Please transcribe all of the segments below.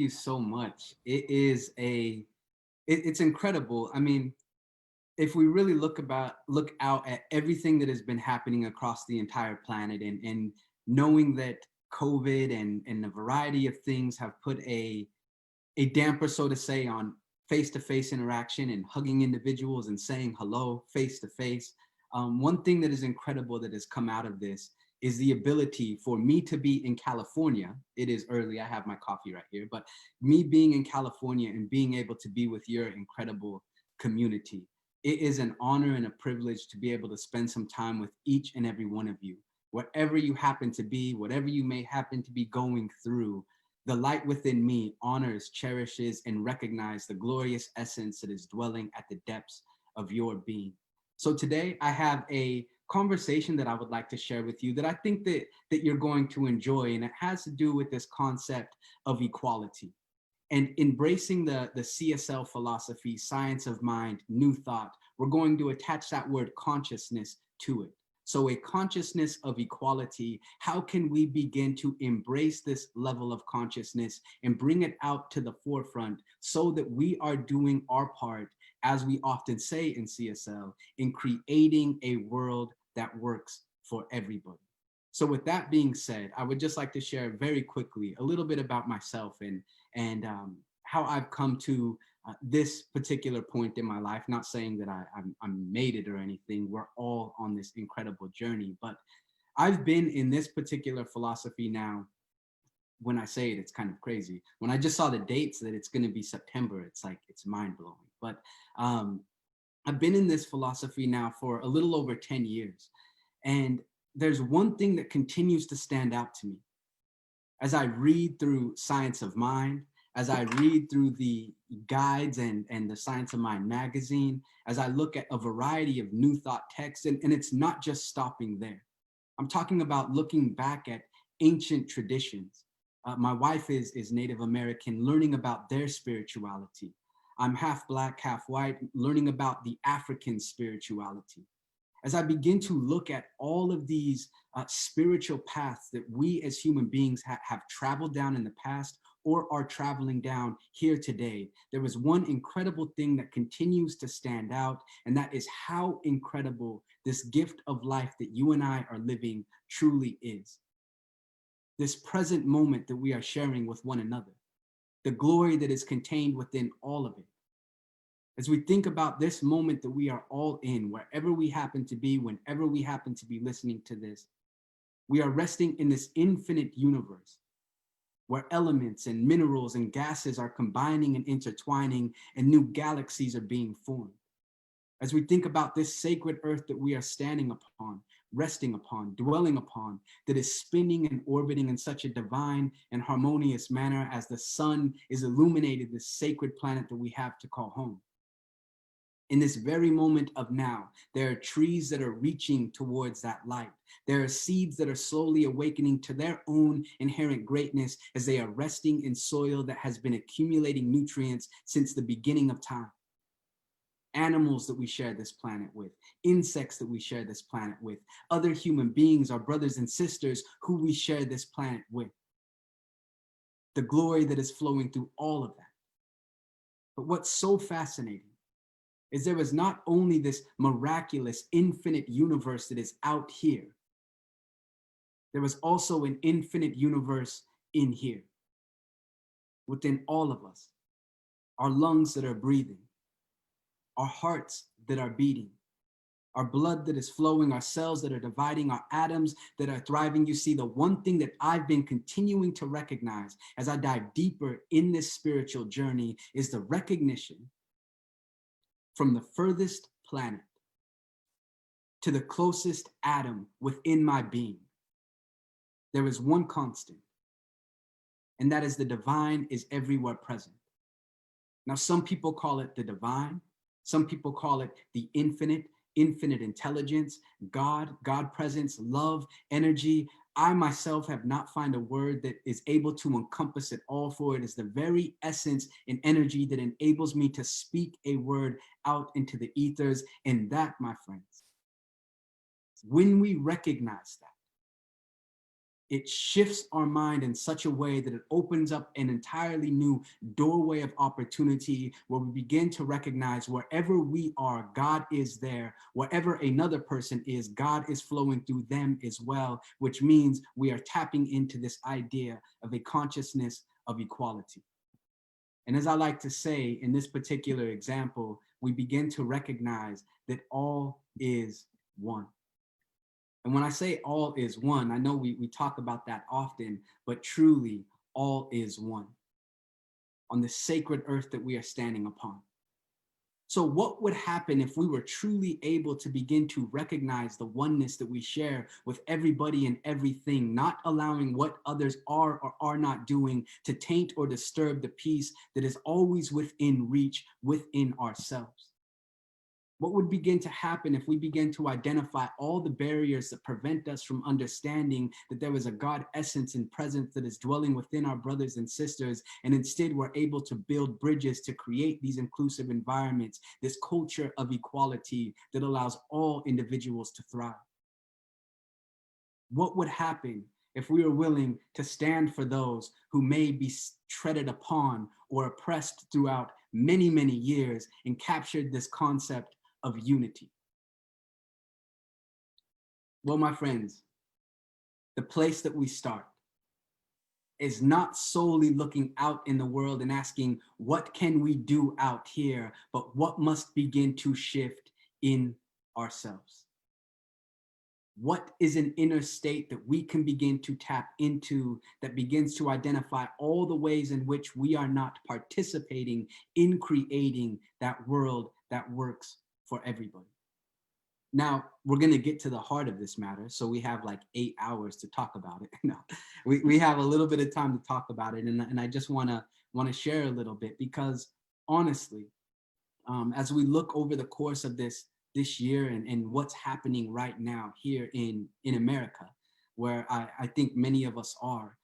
you so much. It's incredible. I mean, if we really look out at everything that has been happening across the entire planet, and knowing that COVID and a variety of things have put a damper, so to say, on face-to-face interaction and hugging individuals and saying hello face-to-face. One thing that is incredible that has come out of this is the ability for me to be in California. It is early, I have my coffee right here, but me being in California and being able to be with your incredible community, it is an honor and a privilege to be able to spend some time with each and every one of you. Wherever you happen to be, whatever you may happen to be going through, the light within me honors, cherishes, and recognizes the glorious essence that is dwelling at the depths of your being. So today I have a conversation that I would like to share with you that I think that you're going to enjoy, and it has to do with this concept of equality and embracing the CSL philosophy, science of mind, new thought. We're going to attach that word consciousness to it. So a consciousness of equality, how can we begin to embrace this level of consciousness and bring it out to the forefront so that we are doing our part, as we often say in CSL, in creating a world that works for everybody. So with that being said, I would just like to share very quickly a little bit about myself and how I've come to this particular point in my life. Not saying that I'm made it or anything. We're all on this incredible journey, but I've been in this particular philosophy now. When I say it, it's kind of crazy. When I just saw the dates that it's going to be September, it's like, it's mind blowing. But I've been in this philosophy now for a little over 10 years. And there's one thing that continues to stand out to me as I read through Science of Mind, as I read through the guides and the Science of Mind magazine, as I look at a variety of new thought texts, and it's not just stopping there. I'm talking about looking back at ancient traditions. My wife is Native American, learning about their spirituality. I'm half Black, half white, learning about the African spirituality. As I begin to look at all of these spiritual paths that we as human beings have traveled down in the past or are traveling down here today, there is one incredible thing that continues to stand out, and that is how incredible this gift of life that you and I are living truly is. This present moment that we are sharing with one another, the glory that is contained within all of it. As we think about this moment that we are all in, wherever we happen to be, whenever we happen to be listening to this, we are resting in this infinite universe where elements and minerals and gases are combining and intertwining, and new galaxies are being formed. As we think about this sacred earth that we are standing upon, resting upon, dwelling upon, that is spinning and orbiting in such a divine and harmonious manner as the sun is illuminated this sacred planet that we have to call home. In this very moment of now, there are trees that are reaching towards that light. There are seeds that are slowly awakening to their own inherent greatness as they are resting in soil that has been accumulating nutrients since the beginning of time. Animals that we share this planet with, insects that we share this planet with, other human beings, our brothers and sisters who we share this planet with. The glory that is flowing through all of that. But what's so fascinating is there is not only this miraculous infinite universe that is out here, there is also an infinite universe in here, within all of us, our lungs that are breathing, our hearts that are beating, our blood that is flowing, our cells that are dividing, our atoms that are thriving. You see, the one thing that I've been continuing to recognize as I dive deeper in this spiritual journey is the recognition from the furthest planet to the closest atom within my being. There is one constant, and that is the divine is everywhere present. Now, some people call it the divine. Some people call it the infinite intelligence, God presence, love, energy. I myself have not found a word that is able to encompass it all, for it is the very essence and energy that enables me to speak a word out into the ethers. And that, my friends, when we recognize that, it shifts our mind in such a way that it opens up an entirely new doorway of opportunity where we begin to recognize wherever we are, God is there. Wherever another person is, God is flowing through them as well, which means we are tapping into this idea of a consciousness of equality. And as I like to say in this particular example, we begin to recognize that all is one. And when I say all is one, I know we talk about that often, but truly all is one on the sacred earth that we are standing upon. So what would happen if we were truly able to begin to recognize the oneness that we share with everybody and everything, not allowing what others are or are not doing to taint or disturb the peace that is always within reach within ourselves? What would begin to happen if we begin to identify all the barriers that prevent us from understanding that there is a God essence and presence that is dwelling within our brothers and sisters, and instead we're able to build bridges to create these inclusive environments, this culture of equality that allows all individuals to thrive? What would happen if we were willing to stand for those who may be treaded upon or oppressed throughout many, many years and captured this concept of unity? Well, my friends, the place that we start is not solely looking out in the world and asking, what can we do out here, but what must begin to shift in ourselves? What is an inner state that we can begin to tap into that begins to identify all the ways in which we are not participating in creating that world that works for everybody? Now, we're going to get to the heart of this matter. So we have like 8 hours to talk about it. No, we have a little bit of time to talk about it. And I just want to share a little bit because honestly, as we look over the course of this year and what's happening right now here in America, where I think many of us are,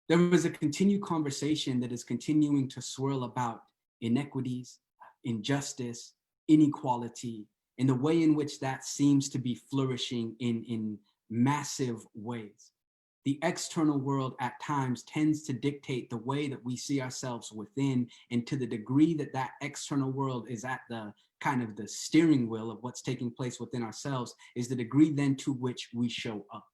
there was a continued conversation that is continuing to swirl about inequities, injustice, inequality, and the way in which that seems to be flourishing in massive ways. The external world at times tends to dictate the way that we see ourselves within, and to the degree that that external world is at the kind of the steering wheel of what's taking place within ourselves is the degree then to which we show up.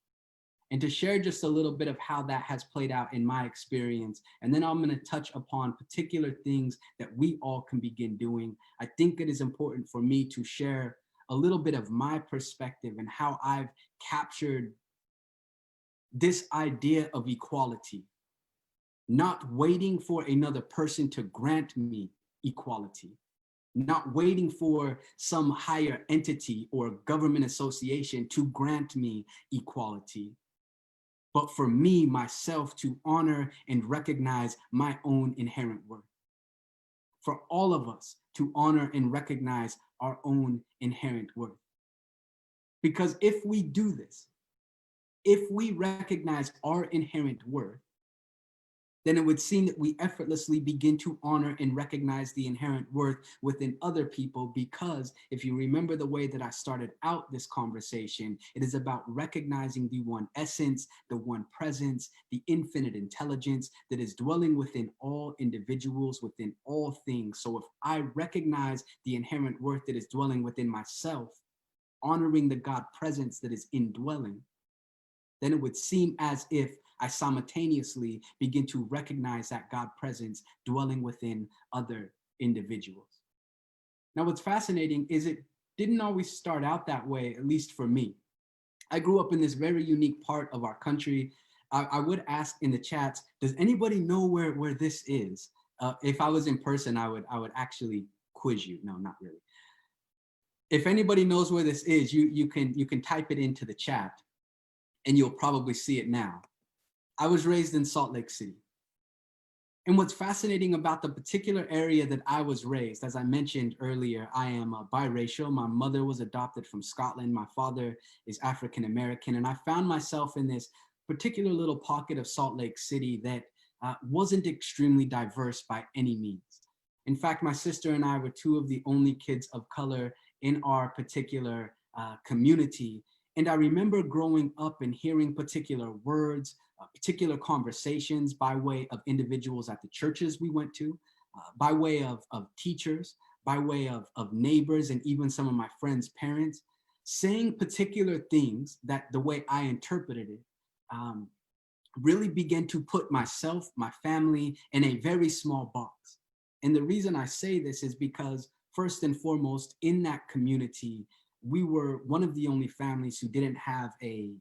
And to share just a little bit of how that has played out in my experience. And then I'm going to touch upon particular things that we all can begin doing. I think it is important for me to share a little bit of my perspective and how I've captured this idea of equality, not waiting for another person to grant me equality, not waiting for some higher entity or government association to grant me equality, but for me, myself, to honor and recognize my own inherent worth. For all of us to honor and recognize our own inherent worth. Because if we do this, if we recognize our inherent worth, then it would seem that we effortlessly begin to honor and recognize the inherent worth within other people, because if you remember the way that I started out this conversation, it is about recognizing the one essence, the one presence, the infinite intelligence that is dwelling within all individuals, within all things. So if I recognize the inherent worth that is dwelling within myself, honoring the God presence that is indwelling, then it would seem as if I simultaneously begin to recognize that God presence dwelling within other individuals. Now, what's fascinating is it didn't always start out that way, at least for me. I grew up in this very unique part of our country. I would ask in the chats, does anybody know where this is? If I was in person, I would actually quiz you. No, not really. If anybody knows where this is, you can type it into the chat and you'll probably see it now. I was raised in Salt Lake City. And what's fascinating about the particular area that I was raised, as I mentioned earlier, I am biracial. My mother was adopted from Scotland. My father is African American. And I found myself in this particular little pocket of Salt Lake City that wasn't extremely diverse by any means. In fact, my sister and I were two of the only kids of color in our particular community. And I remember growing up and hearing particular words, particular conversations by way of individuals at the churches we went to, by way of teachers, by way of neighbors, and even some of my friends' parents, saying particular things that the way I interpreted it really began to put myself, my family, in a very small box. And the reason I say this is because, first and foremost, in that community, we were one of the only families who didn't have a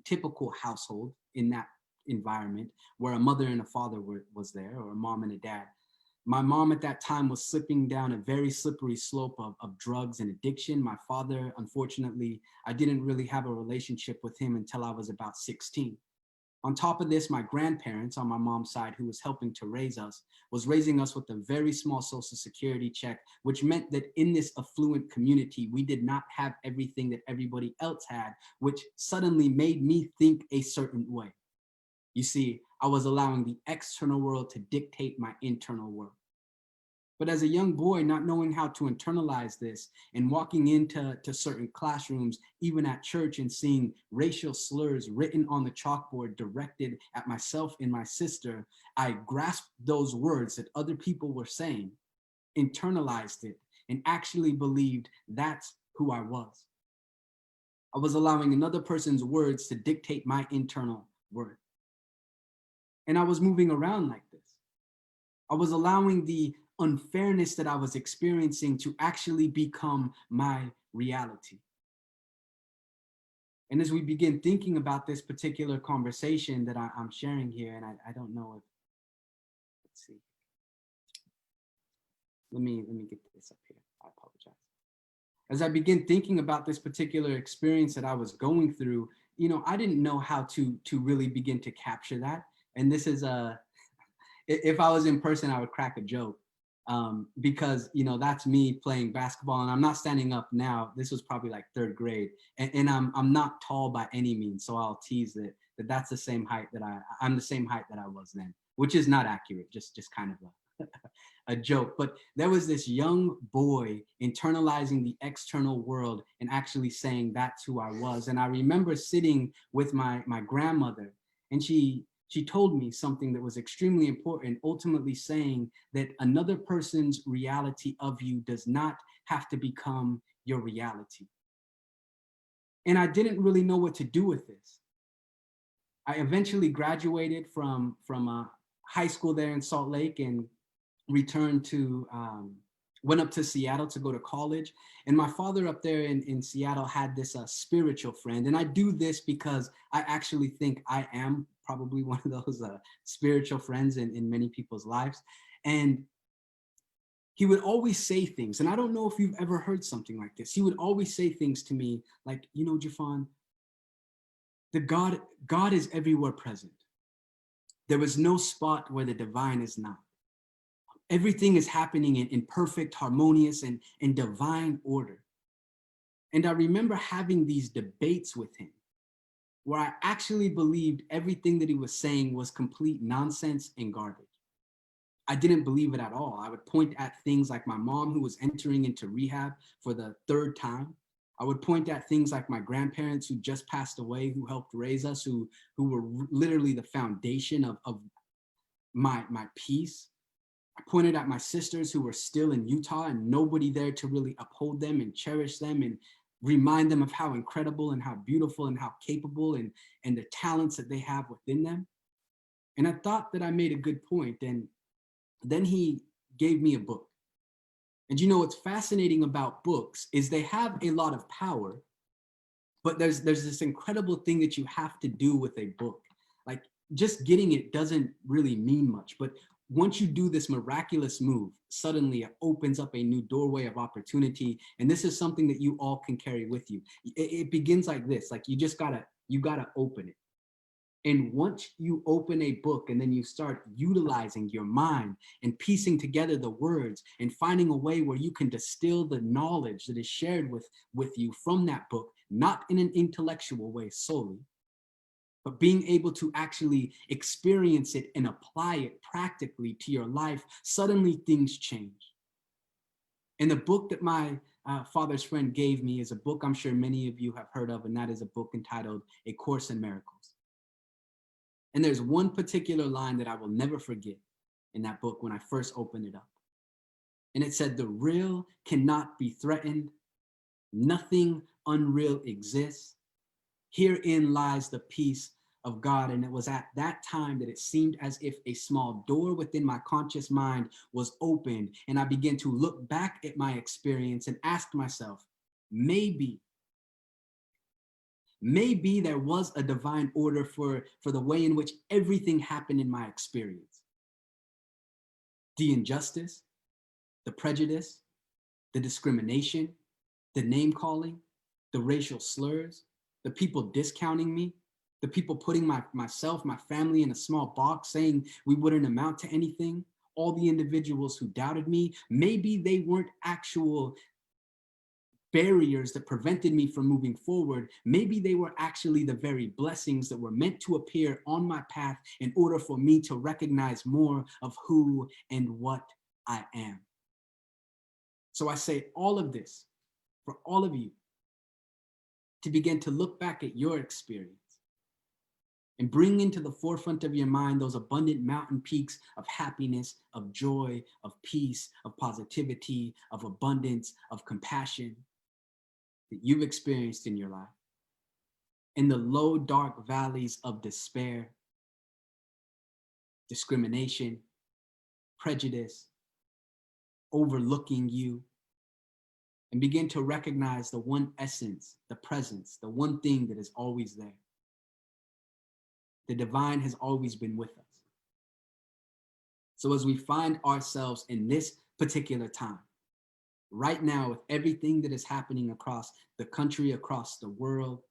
typical household in that environment where a mother and a father was there, or a mom and a dad. My mom at that time was slipping down a very slippery slope of drugs and addiction. My father, unfortunately, I didn't really have a relationship with him until I was about 16. On top of this, my grandparents on my mom's side, who was helping to raise us, was raising us with a very small social security check, which meant that in this affluent community, we did not have everything that everybody else had, which suddenly made me think a certain way. You see, I was allowing the external world to dictate my internal world. But as a young boy, not knowing how to internalize this and walking into certain classrooms, even at church, and seeing racial slurs written on the chalkboard directed at myself and my sister, I grasped those words that other people were saying, internalized it, and actually believed that's who I was. I was allowing another person's words to dictate my internal worth. And I was moving around like this. I was allowing the unfairness that I was experiencing to actually become my reality. And as we begin thinking about this particular conversation that I'm sharing here, and I don't know if, let's see. Let me get this up here. I apologize. As I begin thinking about this particular experience that I was going through, I didn't know how to really begin to capture that. And this is if I was in person, I would crack a joke. Because that's me playing basketball, and I'm not standing up now. This was probably like third grade, and I'm not tall by any means, so I'll tease that that's the same height that I'm the same height that I was then, which is not accurate, just kind of a joke. But there was this young boy internalizing the external world and actually saying that's who I was. And I remember sitting with my grandmother, and she told me something that was extremely important, ultimately saying that another person's reality of you does not have to become your reality. And I didn't really know what to do with this. I eventually graduated from high school there in Salt Lake and returned to, went up to Seattle to go to college. And my father up there in Seattle had this spiritual friend. And I do this because I actually think I am probably one of those spiritual friends in many people's lives. And he would always say things, and I don't know if you've ever heard something like this. He would always say things to me like, Jeffon, God is everywhere present. There is no spot where the divine is not. Everything is happening in perfect, harmonious, and divine order. And I remember having these debates with him where I actually believed everything that he was saying was complete nonsense and garbage. I didn't believe it at all. I would point at things like my mom, who was entering into rehab for the third time. I would point at things like my grandparents who just passed away, who helped raise us, who were literally the foundation of my peace. I pointed at my sisters who were still in Utah and nobody there to really uphold them and cherish them and remind them of how incredible and how beautiful and how capable and the talents that they have within them. And I thought that I made a good point. And then he gave me a book. And what's fascinating about books is they have a lot of power, but there's this incredible thing that you have to do with a book. Like, just getting it doesn't really mean much, but once you do this miraculous move, suddenly it opens up a new doorway of opportunity. And this is something that you all can carry with you. It begins like this, like you gotta open it. And once you open a book and then you start utilizing your mind and piecing together the words and finding a way where you can distill the knowledge that is shared with you from that book, not in an intellectual way solely, but being able to actually experience it and apply it practically to your life, suddenly things change. And the book that my father's friend gave me is a book I'm sure many of you have heard of, and that is a book entitled A Course in Miracles. And there's one particular line that I will never forget in that book when I first opened it up. And it said, "The real cannot be threatened. Nothing unreal exists. Herein lies the peace of God." And it was at that time that it seemed as if a small door within my conscious mind was opened, and I began to look back at my experience and ask myself, maybe there was a divine order for the way in which everything happened in my experience. The injustice, the prejudice, the discrimination, the name calling, the racial slurs, the people discounting me, the people putting myself, my family in a small box saying we wouldn't amount to anything, all the individuals who doubted me, maybe they weren't actual barriers that prevented me from moving forward. Maybe they were actually the very blessings that were meant to appear on my path in order for me to recognize more of who and what I am. So I say all of this for all of you to begin to look back at your experience and bring into the forefront of your mind those abundant mountain peaks of happiness, of joy, of peace, of positivity, of abundance, of compassion that you've experienced in your life. In the low, dark valleys of despair, discrimination, prejudice, overlooking you, and begin to recognize the one essence, the presence, the one thing that is always there. The divine has always been with us. So as we find ourselves in this particular time, right now, with everything that is happening across the country, across the world,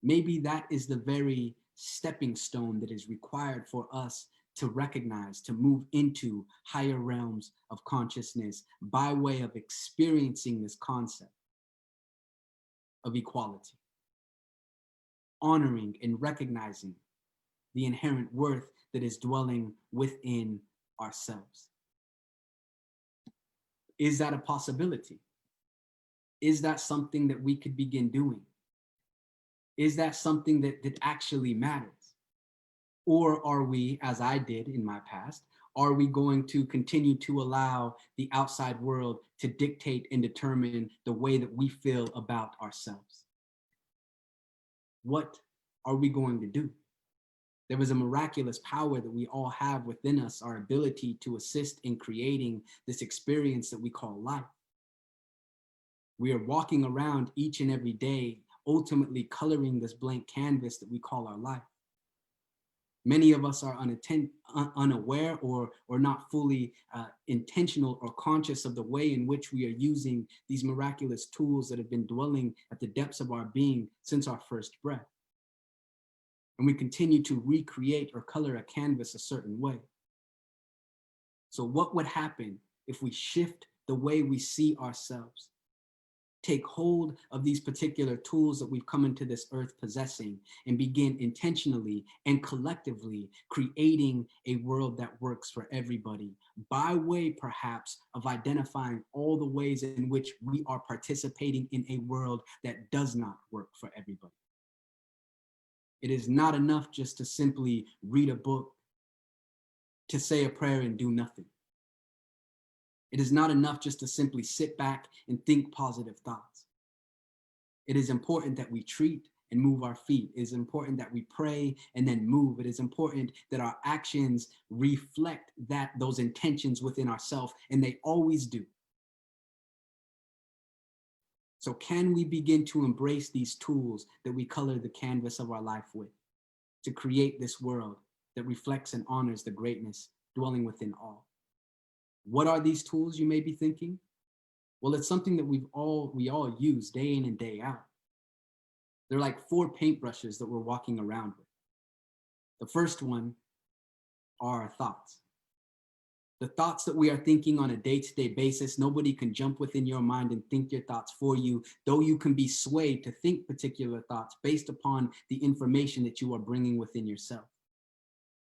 maybe that is the very stepping stone that is required for us to recognize, to move into higher realms of consciousness by way of experiencing this concept of equality, honoring and recognizing the inherent worth that is dwelling within ourselves. Is that a possibility? Is that something that we could begin doing? Is that something that actually matters? Or are we, as I did in my past, are we going to continue to allow the outside world to dictate and determine the way that we feel about ourselves? What are we going to do? There is a miraculous power that we all have within us, our ability to assist in creating this experience that we call life. We are walking around each and every day, ultimately coloring this blank canvas that we call our life. Many of us are unaware or not fully intentional or conscious of the way in which we are using these miraculous tools that have been dwelling at the depths of our being since our first breath. And we continue to recreate or color a canvas a certain way. So what would happen if we shift the way we see ourselves, take hold of these particular tools that we've come into this earth possessing, and begin intentionally and collectively creating a world that works for everybody, by way perhaps of identifying all the ways in which we are participating in a world that does not work for everybody. It is not enough just to simply read a book, to say a prayer and do nothing. It is not enough just to simply sit back and think positive thoughts. It is important that we treat and move our feet. It is important that we pray and then move. It is important that our actions reflect those intentions within ourselves, and they always do. So can we begin to embrace these tools that we color the canvas of our life with, to create this world that reflects and honors the greatness dwelling within all? What are these tools, you may be thinking? Well, it's something that we all use day in and day out. They're like 4 paintbrushes that we're walking around with. The first one are our thoughts. The thoughts that we are thinking on a day-to-day basis. Nobody can jump within your mind and think your thoughts for you, though you can be swayed to think particular thoughts based upon the information that you are bringing within yourself.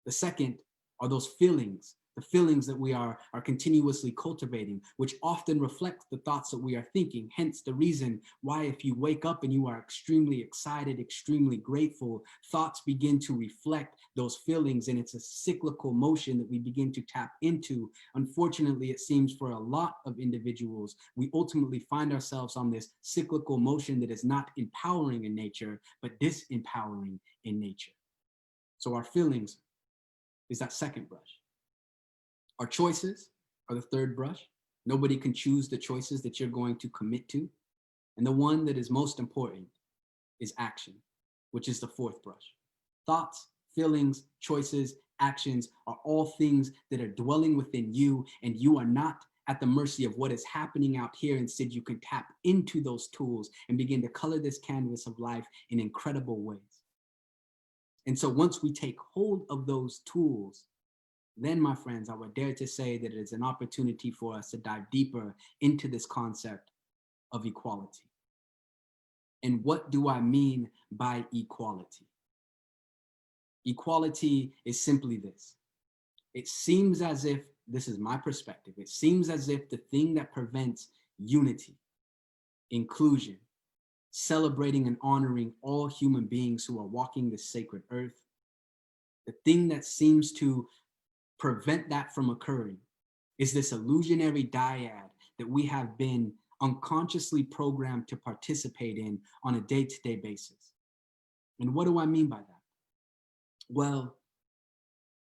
The second are those feelings the feelings that we are continuously cultivating, which often reflect the thoughts that we are thinking. Hence the reason why if you wake up and you are extremely excited, extremely grateful, thoughts begin to reflect those feelings, and it's a cyclical motion that we begin to tap into. Unfortunately, it seems for a lot of individuals, we ultimately find ourselves on this cyclical motion that is not empowering in nature, but disempowering in nature. So our feelings is that second brush. Our choices are the third brush. Nobody can choose the choices that you're going to commit to. And the one that is most important is action, which is the fourth brush. Thoughts, feelings, choices, actions are all things that are dwelling within you, and you are not at the mercy of what is happening out here. Instead, you can tap into those tools and begin to color this canvas of life in incredible ways. And so once we take hold of those tools, then, my friends, I would dare to say that it is an opportunity for us to dive deeper into this concept of equality. And what do I mean by equality? Equality is simply this. It seems as if, this is my perspective, it seems as if the thing that prevents unity, inclusion, celebrating and honoring all human beings who are walking this sacred earth, the thing that seems to prevent that from occurring is this illusionary dyad that we have been unconsciously programmed to participate in on a day-to-day basis. And what do I mean by that? Well,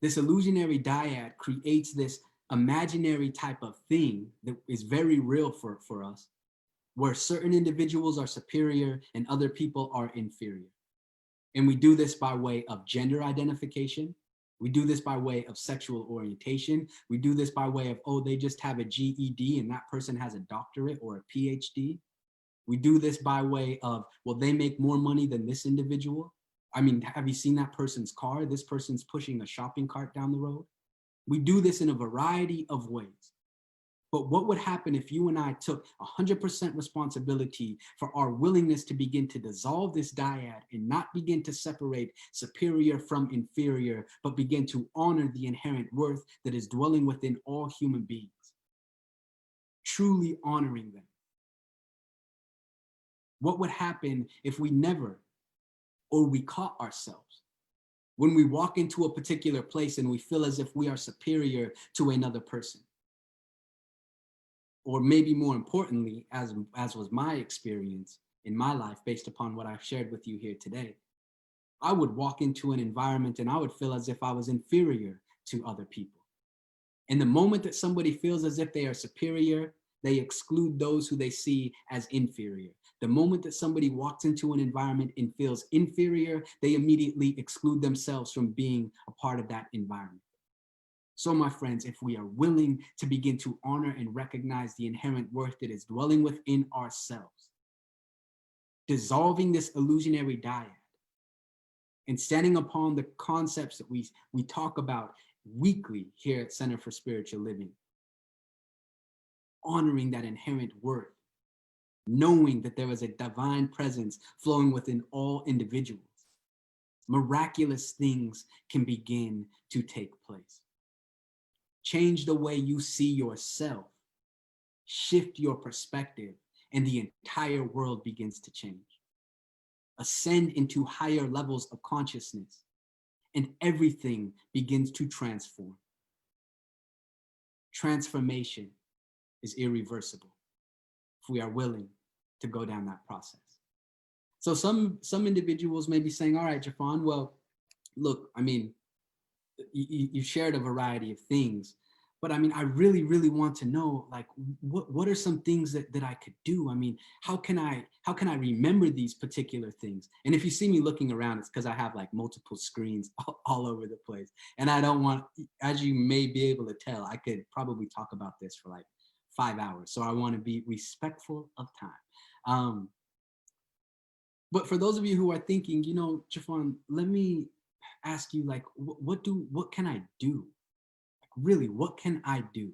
this illusionary dyad creates this imaginary type of thing that is very real for us, where certain individuals are superior and other people are inferior. And we do this by way of gender identification. We do this by way of sexual orientation. We do this by way of, oh, they just have a GED and that person has a doctorate or a PhD. We do this by way of, well, they make more money than this individual. I mean, have you seen that person's car? This person's pushing a shopping cart down the road. We do this in a variety of ways. But what would happen if you and I took 100% responsibility for our willingness to begin to dissolve this dyad and not begin to separate superior from inferior, but begin to honor the inherent worth that is dwelling within all human beings, truly honoring them? What would happen if we never, or we caught ourselves when we walk into a particular place and we feel as if we are superior to another person? Or maybe more importantly, as was my experience in my life based upon what I've shared with you here today, I would walk into an environment and I would feel as if I was inferior to other people. And the moment that somebody feels as if they are superior, they exclude those who they see as inferior. The moment that somebody walks into an environment and feels inferior, they immediately exclude themselves from being a part of that environment. So, my friends, if we are willing to begin to honor and recognize the inherent worth that is dwelling within ourselves, dissolving this illusionary dyad, and standing upon the concepts that we talk about weekly here at Center for Spiritual Living, honoring that inherent worth, knowing that there is a divine presence flowing within all individuals, miraculous things can begin to take place. Change the way you see yourself, shift your perspective, and the entire world begins to change. Ascend into higher levels of consciousness, and everything begins to transform. Transformation is irreversible if we are willing to go down that process. So some individuals may be saying, all right, Jeffon, well, look, I mean, you shared a variety of things, but I mean, I really, really want to know, like, what are some things that I could do? I mean, how can I remember these particular things? And if you see me looking around, it's because I have like multiple screens all over the place. And I don't want, as you may be able to tell, I could probably talk about this for like 5 hours. So I want to be respectful of time. But for those of you who are thinking, you know, Jeffon, let me ask you, like, what can I do? Like, really, what can I do?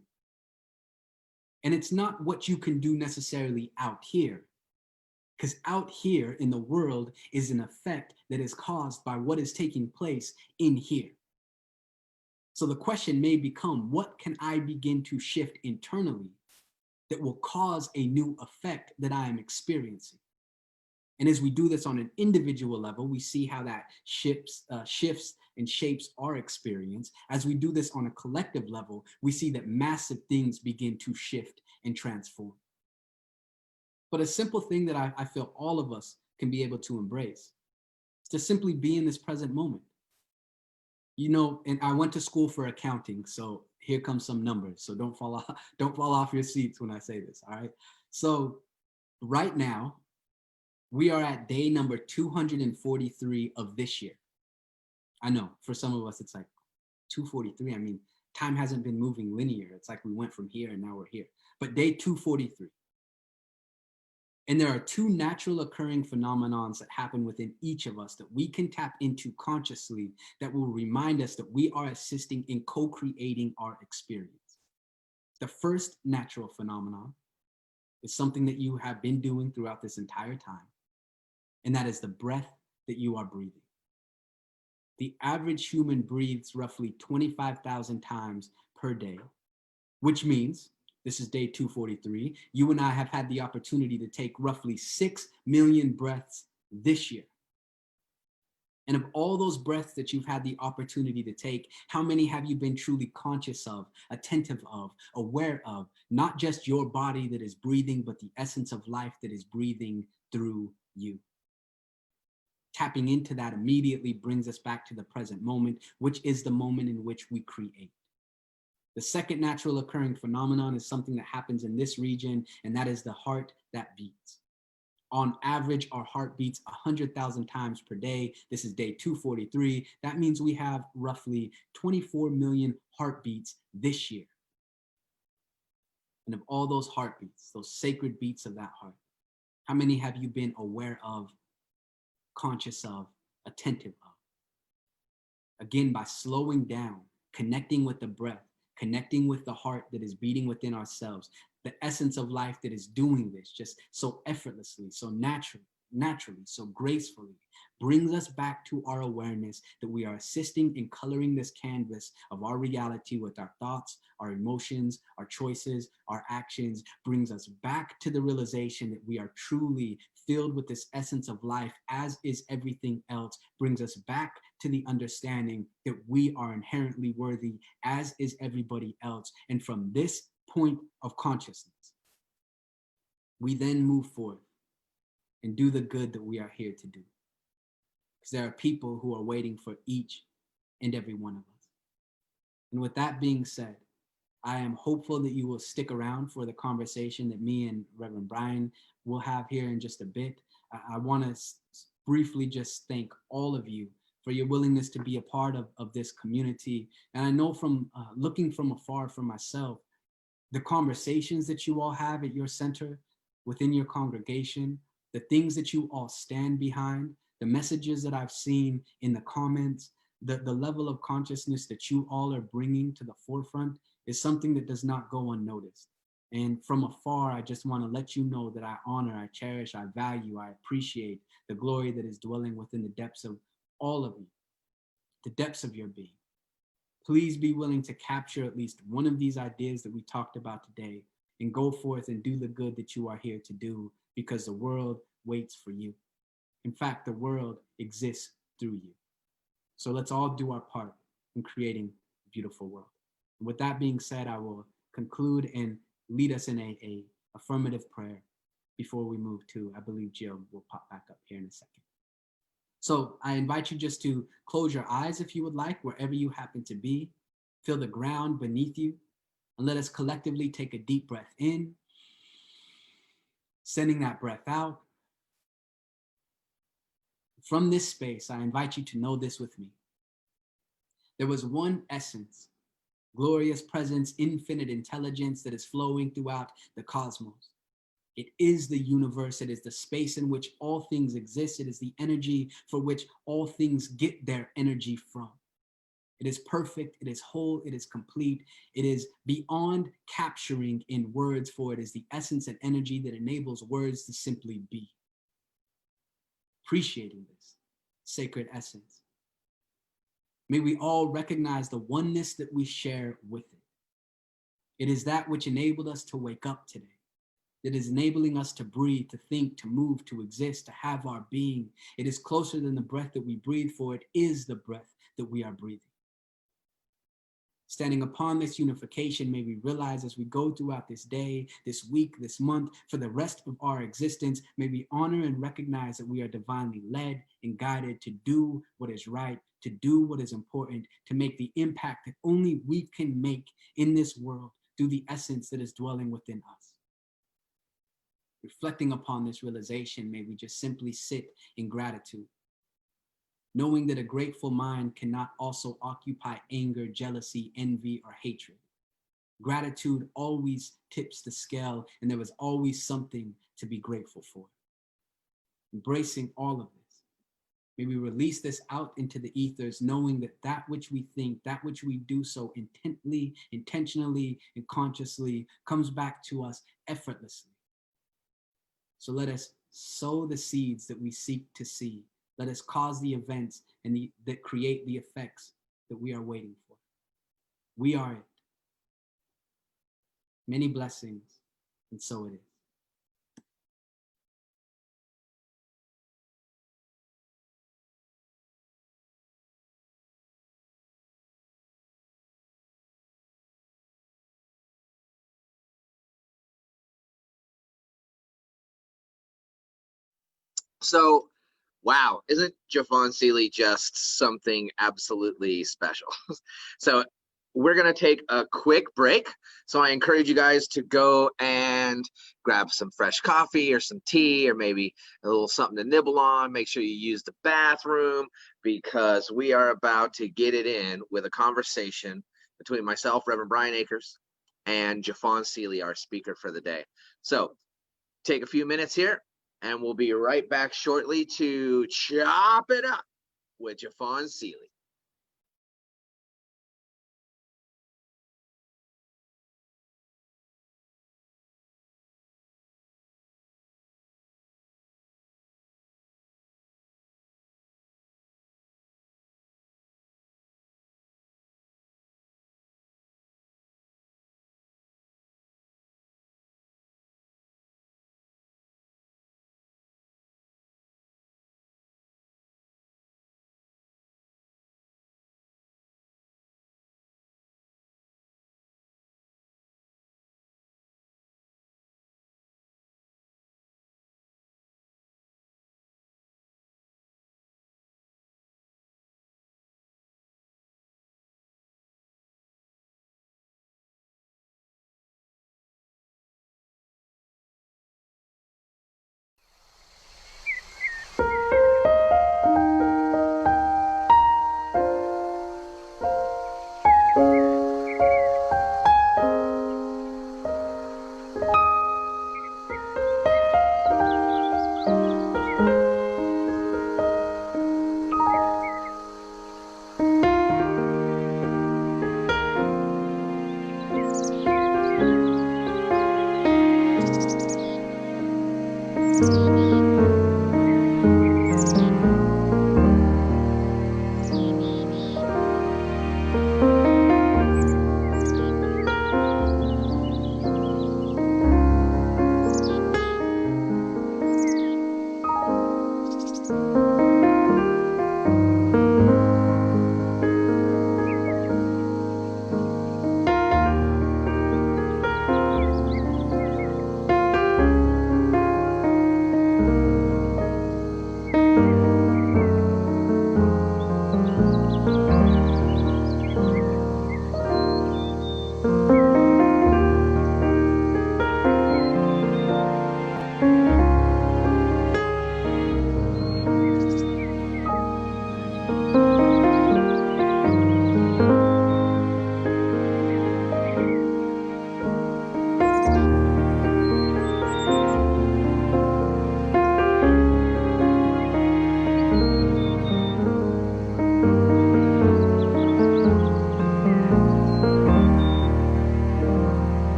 And it's not what you can do necessarily out here, because out here in the world is an effect that is caused by what is taking place in here. So the question may become, what can I begin to shift internally that will cause a new effect that I am experiencing? And as we do this on an individual level, we see how that shifts and shapes our experience. As we do this on a collective level, we see that massive things begin to shift and transform. But a simple thing that I feel all of us can be able to embrace is to simply be in this present moment. You know, and I went to school for accounting, so here comes some numbers. So don't fall off your seats when I say this. All right. So right now, we are at day number 243 of this year. I know for some of us, it's like 243. I mean, time hasn't been moving linear. It's like we went from here and now we're here. But day 243. And there are two natural occurring phenomenons that happen within each of us that we can tap into consciously that will remind us that we are assisting in co-creating our experience. The first natural phenomenon is something that you have been doing throughout this entire time, and that is the breath that you are breathing. The average human breathes roughly 25,000 times per day, which means this is day 243. You and I have had the opportunity to take roughly 6 million breaths this year. And of all those breaths that you've had the opportunity to take, how many have you been truly conscious of, attentive of, aware of, not just your body that is breathing, but the essence of life that is breathing through you? Tapping into that immediately brings us back to the present moment, which is the moment in which we create. The second natural occurring phenomenon is something that happens in this region, and that is the heart that beats. On average, our heart beats 100,000 times per day. This is day 243. That means we have roughly 24 million heartbeats this year. And of all those heartbeats, those sacred beats of that heart, how many have you been aware of, conscious of, attentive of? Again, by slowing down, connecting with the breath, connecting with the heart that is beating within ourselves, the essence of life that is doing this just so effortlessly, so naturally, so gracefully, brings us back to our awareness that we are assisting in coloring this canvas of our reality with our thoughts, our emotions, our choices, our actions, brings us back to the realization that we are truly filled with this essence of life, as is everything else, brings us back to the understanding that we are inherently worthy, as is everybody else. And from this point of consciousness, we then move forth and do the good that we are here to do. Because there are people who are waiting for each and every one of us. And with that being said, I am hopeful that you will stick around for the conversation that me and Reverend Brian will have here in just a bit. I want to briefly just thank all of you for your willingness to be a part of this community. And I know from looking from afar for myself, the conversations that you all have at your center, within your congregation, the things that you all stand behind, the messages that I've seen in the comments, the level of consciousness that you all are bringing to the forefront is something that does not go unnoticed. And from afar, I just want to let you know that I honor, I cherish, I value, I appreciate the glory that is dwelling within the depths of all of you, the depths of your being. Please be willing to capture at least one of these ideas that we talked about today and go forth and do the good that you are here to do, because the world waits for you. In fact, the world exists through you. So let's all do our part in creating a beautiful world. And with that being said, I will conclude and lead us in a affirmative prayer before we move to, I believe Jill will pop back up here in a second. So I invite you just to close your eyes if you would like, wherever you happen to be. Feel the ground beneath you, and let us collectively take a deep breath in, sending that breath out. From this space, I invite you to know this with me. There was one essence, glorious presence, infinite intelligence that is flowing throughout the cosmos. It is the universe. It is the space in which all things exist. It is the energy for which all things get their energy from. It is perfect. It is whole. It is complete. It is beyond capturing in words, for it is the essence and energy that enables words to simply be. Appreciating this sacred essence, May we all recognize the oneness that we share with it. It is that which enabled us to wake up today. It is enabling us to breathe, to think, to move, to exist, to have our being. It is closer than the breath that we breathe, for it is the breath that we are breathing. Standing upon this unification, may we realize as we go throughout this day, this week, this month, for the rest of our existence, may we honor and recognize that we are divinely led and guided to do what is right, to do what is important, to make the impact that only we can make in this world through the essence that is dwelling within us. Reflecting upon this realization, may we just simply sit in gratitude, knowing that a grateful mind cannot also occupy anger, jealousy, envy, or hatred. Gratitude always tips the scale, and there is always something to be grateful for. Embracing all of this, may we release this out into the ethers, knowing that that which we think, that which we do so intently, intentionally, and consciously comes back to us effortlessly. So let us sow the seeds that we seek to see. Let us cause the events that create the effects that we are waiting for. We are it. Many blessings, and so it is. So, wow, isn't Jeffon Seeley just something absolutely special? So, we're going to take a quick break. So, I encourage you guys to go and grab some fresh coffee or some tea or maybe a little something to nibble on. Make sure you use the bathroom because we are about to get it in with a conversation between myself, Reverend Brian Akers, and Jeffon Seeley, our speaker for the day. So, take a few minutes here, and we'll be right back shortly to chop it up with Jeffon Seeley.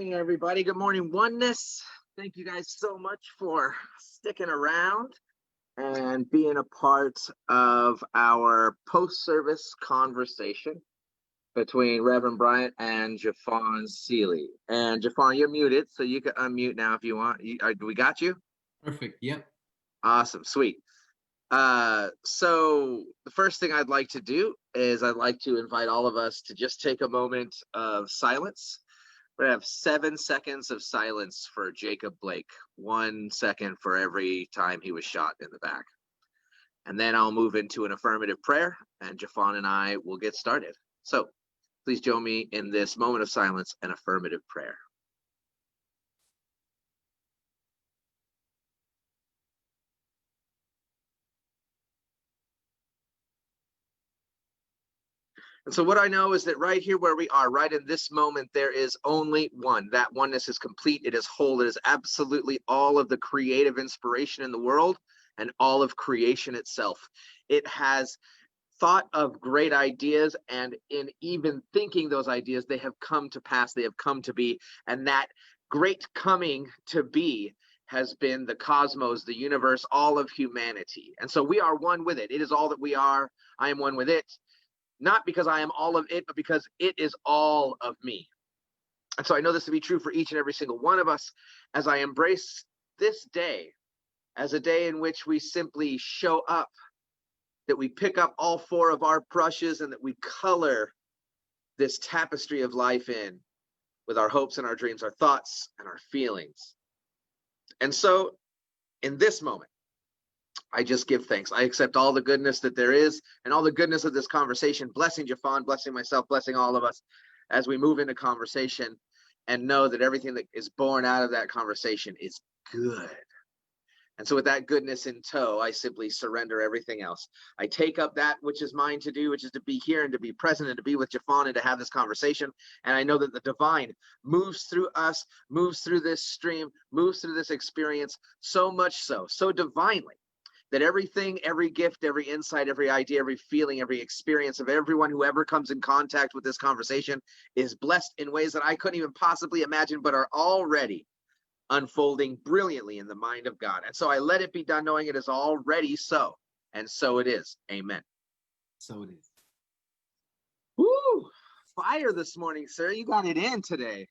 morning, everybody. Good morning, Oneness. Thank you guys so much for sticking around and being a part of our post-service conversation between Reverend Bryant and Jeffon Seeley. And Jeffon, you're muted, so you can unmute now if you want. We got you? Perfect. Yep. Awesome. Sweet. So the first thing I'd like to do is I'd like to invite all of us to just take a moment of silence. We're gonna have 7 seconds of silence for Jacob Blake, 1 second for every time he was shot in the back. And then I'll move into an affirmative prayer, and Jeffon and I will get started. So please join me in this moment of silence and affirmative prayer. And so what I know is that right here where we are, right in this moment, there is only one. That oneness is complete. It is whole. It is absolutely all of the creative inspiration in the world and all of creation itself. It has thought of great ideas, and in even thinking those ideas, they have come to pass. They have come to be. And that great coming to be has been the cosmos, the universe, all of humanity. And so we are one with it. It is all that we are. I am one with it. Not because I am all of it, but because it is all of me. And so I know this to be true for each and every single one of us as I embrace this day as a day in which we simply show up, that we pick up all 4 of our brushes and that we color this tapestry of life in with our hopes and our dreams, our thoughts and our feelings. And so in this moment, I just give thanks. I accept all the goodness that there is and all the goodness of this conversation, blessing Jeffon, blessing myself, blessing all of us as we move into conversation, and know that everything that is born out of that conversation is good. And so with that goodness in tow, I simply surrender everything else. I take up that which is mine to do, which is to be here and to be present and to be with Jeffon and to have this conversation. And I know that the divine moves through us, moves through this stream, moves through this experience so much so divinely, that everything, every gift, every insight, every idea, every feeling, every experience of everyone who ever comes in contact with this conversation is blessed in ways that I couldn't even possibly imagine, but are already unfolding brilliantly in the mind of God. And so I let it be done, knowing it is already so. And so it is. Amen. So it is. Woo! Fire this morning, sir. You got it in today.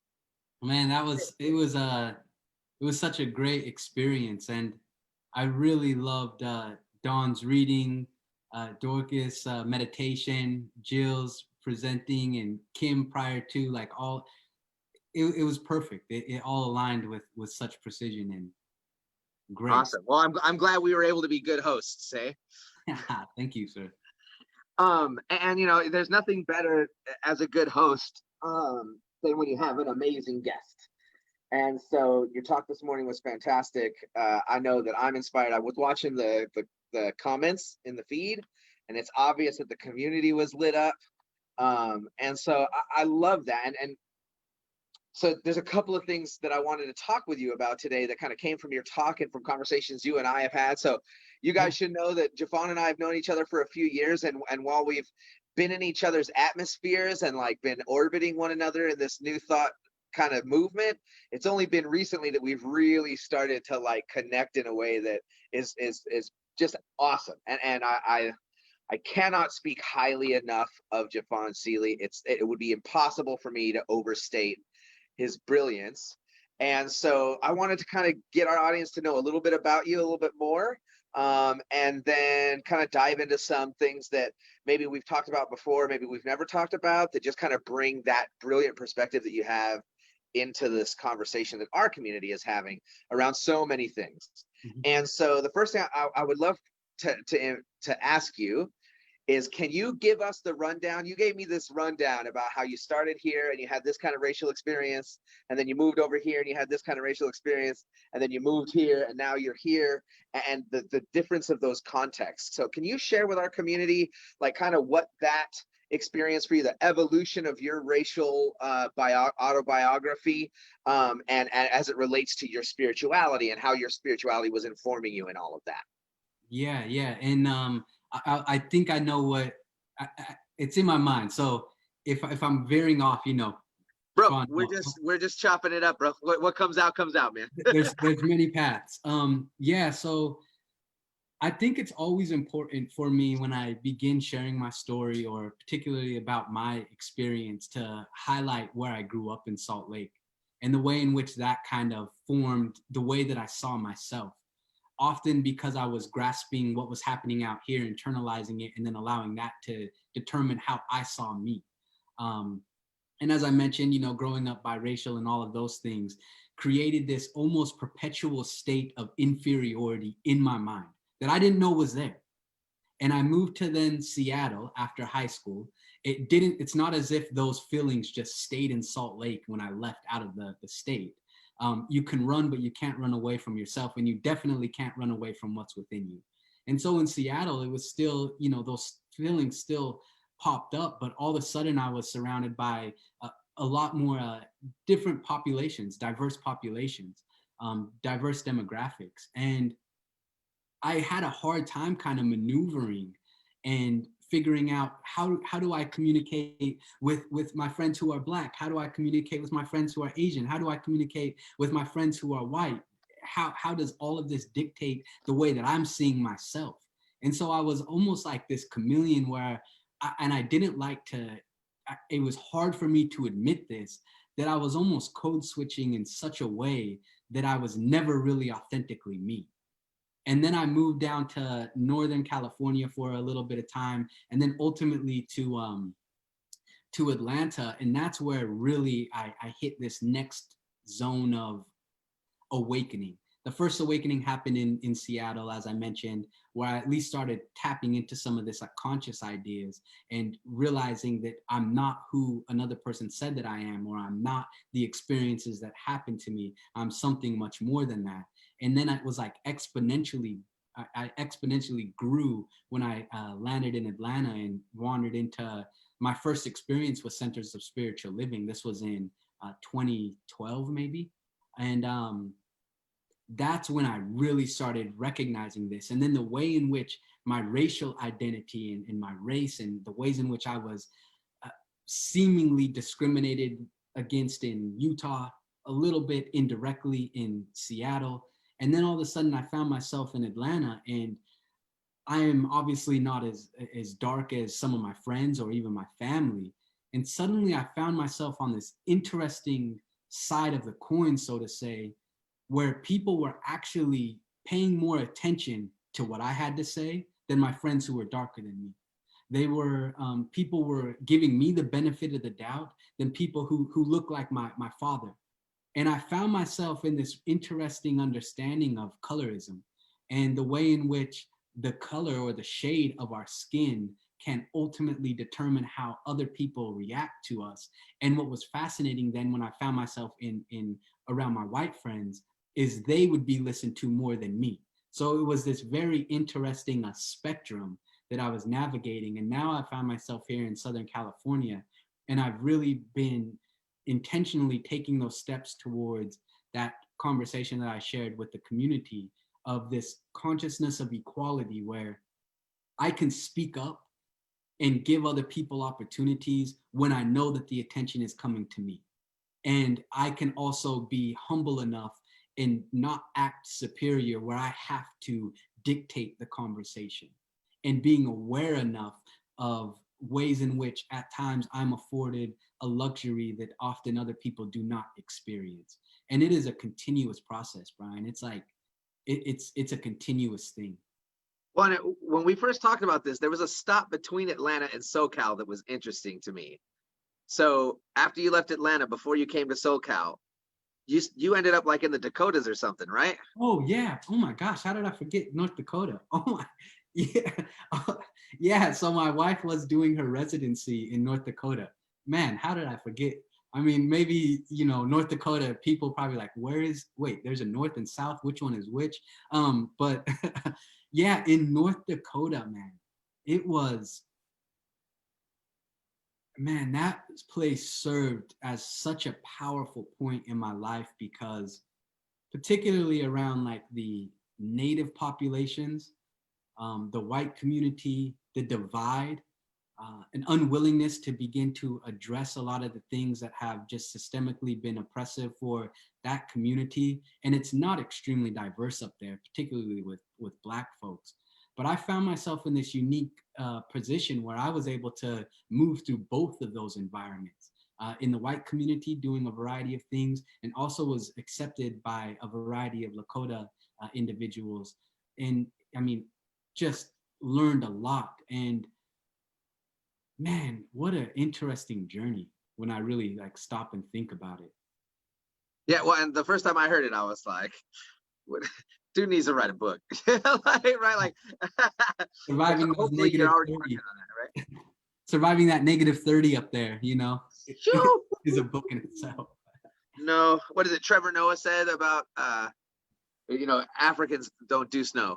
Man, it was such a great experience. And I really loved Dawn's reading, Dorcas meditation, Jill's presenting, and Kim prior to, like, all it was perfect. It all aligned with such precision and great. Awesome. Well, I'm glad we were able to be good hosts, eh? Thank you, sir. And you know, there's nothing better as a good host than when you have an amazing guest. And so your talk this morning was fantastic. I know that I'm inspired. I was watching the comments in the feed, and it's obvious that the community was lit up. And so I love that. And so there's a couple of things that I wanted to talk with you about today that kind of came from your talk and from conversations you and I have had. So you guys should know that Jeffon and I have known each other for a few years. And while we've been in each other's atmospheres and like been orbiting one another in this new thought kind of movement, it's only been recently that we've really started to like connect in a way that is just awesome. And I cannot speak highly enough of Jeffon Seeley. It would be impossible for me to overstate his brilliance. And so I wanted to kind of get our audience to know a little bit about you a little bit more, and then kind of dive into some things that maybe we've talked about before, maybe we've never talked about, that just kind of bring that brilliant perspective that you have into this conversation that our community is having around so many things. Mm-hmm. And so the first thing I would love to ask you is, can you give us the rundown? You gave me this rundown about how you started here and you had this kind of racial experience, and then you moved over here and you had this kind of racial experience, and then you moved here and now you're here, and the difference of those contexts. So can you share with our community like kind of what that experience for you, the evolution of your racial autobiography, and as it relates to your spirituality and how your spirituality was informing you and all of that? Yeah. And I think I know what it's in my mind. So if I'm veering off, Bro, Jeffon, we're just chopping it up, bro. What comes out, man. there's many paths. Yeah, so I think it's always important for me when I begin sharing my story, or particularly about my experience, to highlight where I grew up in Salt Lake and the way in which that kind of formed the way that I saw myself. Often because I was grasping what was happening out here, internalizing it, and then allowing that to determine how I saw me. Um, and as I mentioned, growing up biracial and all of those things created this almost perpetual state of inferiority in my mind that I didn't know was there. And I moved to then Seattle after high school. It's not as if those feelings just stayed in Salt Lake when I left out of the state. You can run, but you can't run away from yourself, and you definitely can't run away from what's within you. And so in Seattle, it was still, those feelings still popped up, but all of a sudden I was surrounded by a lot more different populations, diverse populations, diverse demographics. And I had a hard time kind of maneuvering and figuring out how do I communicate with my friends who are Black? How do I communicate with my friends who are Asian? How do I communicate with my friends who are white? How does all of this dictate the way that I'm seeing myself? And so I was almost like this chameleon where, I didn't like to, it was hard for me to admit this, that I was almost code switching in such a way that I was never really authentically me. And then I moved down to Northern California for a little bit of time, and then ultimately to Atlanta. And that's where really I hit this next zone of awakening. The first awakening happened in Seattle, as I mentioned, where I at least started tapping into some of this like conscious ideas and realizing that I'm not who another person said that I am, or I'm not the experiences that happened to me. I'm something much more than that. And then it was like exponentially, I exponentially grew when I landed in Atlanta and wandered into my first experience with Centers of Spiritual Living. This was in 2012 maybe. And that's when I really started recognizing this. And then the way in which my racial identity and my race, and the ways in which I was seemingly discriminated against in Utah, a little bit indirectly in Seattle. And then all of a sudden I found myself in Atlanta, and I am obviously not as dark as some of my friends or even my family. And suddenly I found myself on this interesting side of the coin, so to say, where people were actually paying more attention to what I had to say than my friends who were darker than me. They were, people were giving me the benefit of the doubt than people who looked like my father. And I found myself in this interesting understanding of colorism and the way in which the color or the shade of our skin can ultimately determine how other people react to us. And what was fascinating then, when I found myself in around my white friends, is they would be listened to more than me. So it was this very interesting spectrum that I was navigating. And now I found myself here in Southern California, and I've really been intentionally taking those steps towards that conversation that I shared with the community, of this consciousness of equality, where I can speak up and give other people opportunities when I know that the attention is coming to me. And I can also be humble enough and not act superior where I have to dictate the conversation, and being aware enough of ways in which at times I'm afforded a luxury that often other people do not experience. And it is a continuous process, Brian. It's like, it's a continuous thing. Well, when we first talked about this, there was a stop between Atlanta and SoCal that was interesting to me. So after you left Atlanta, before you came to SoCal, you ended up like in the Dakotas or something, right? Oh yeah. Oh my gosh. How did I forget North Dakota? Oh my, yeah. Yeah. So my wife was doing her residency in North Dakota. Man, how did I forget? I mean, maybe, North Dakota, people probably like, wait, there's a North and South, which one is which? But yeah, in North Dakota, man, it was, man, that place served as such a powerful point in my life, because particularly around like the native populations, the white community, the divide, an unwillingness to begin to address a lot of the things that have just systemically been oppressive for that community. And it's not extremely diverse up there, particularly with Black folks. But I found myself in this unique position where I was able to move through both of those environments. In the white community, doing a variety of things, and also was accepted by a variety of Lakota individuals. And I mean, just learned a lot. And man, what an interesting journey when I really like stop and think about it. Yeah, well, and the first time I heard it, I was like, what, dude needs to write a book. Like, right? Like, Surviving those hopefully you're negative already 30, working on that, right? surviving that negative 30 up there, you know, Phew. is a book in itself. No, what is it? Trevor Noah said about Africans don't do snow.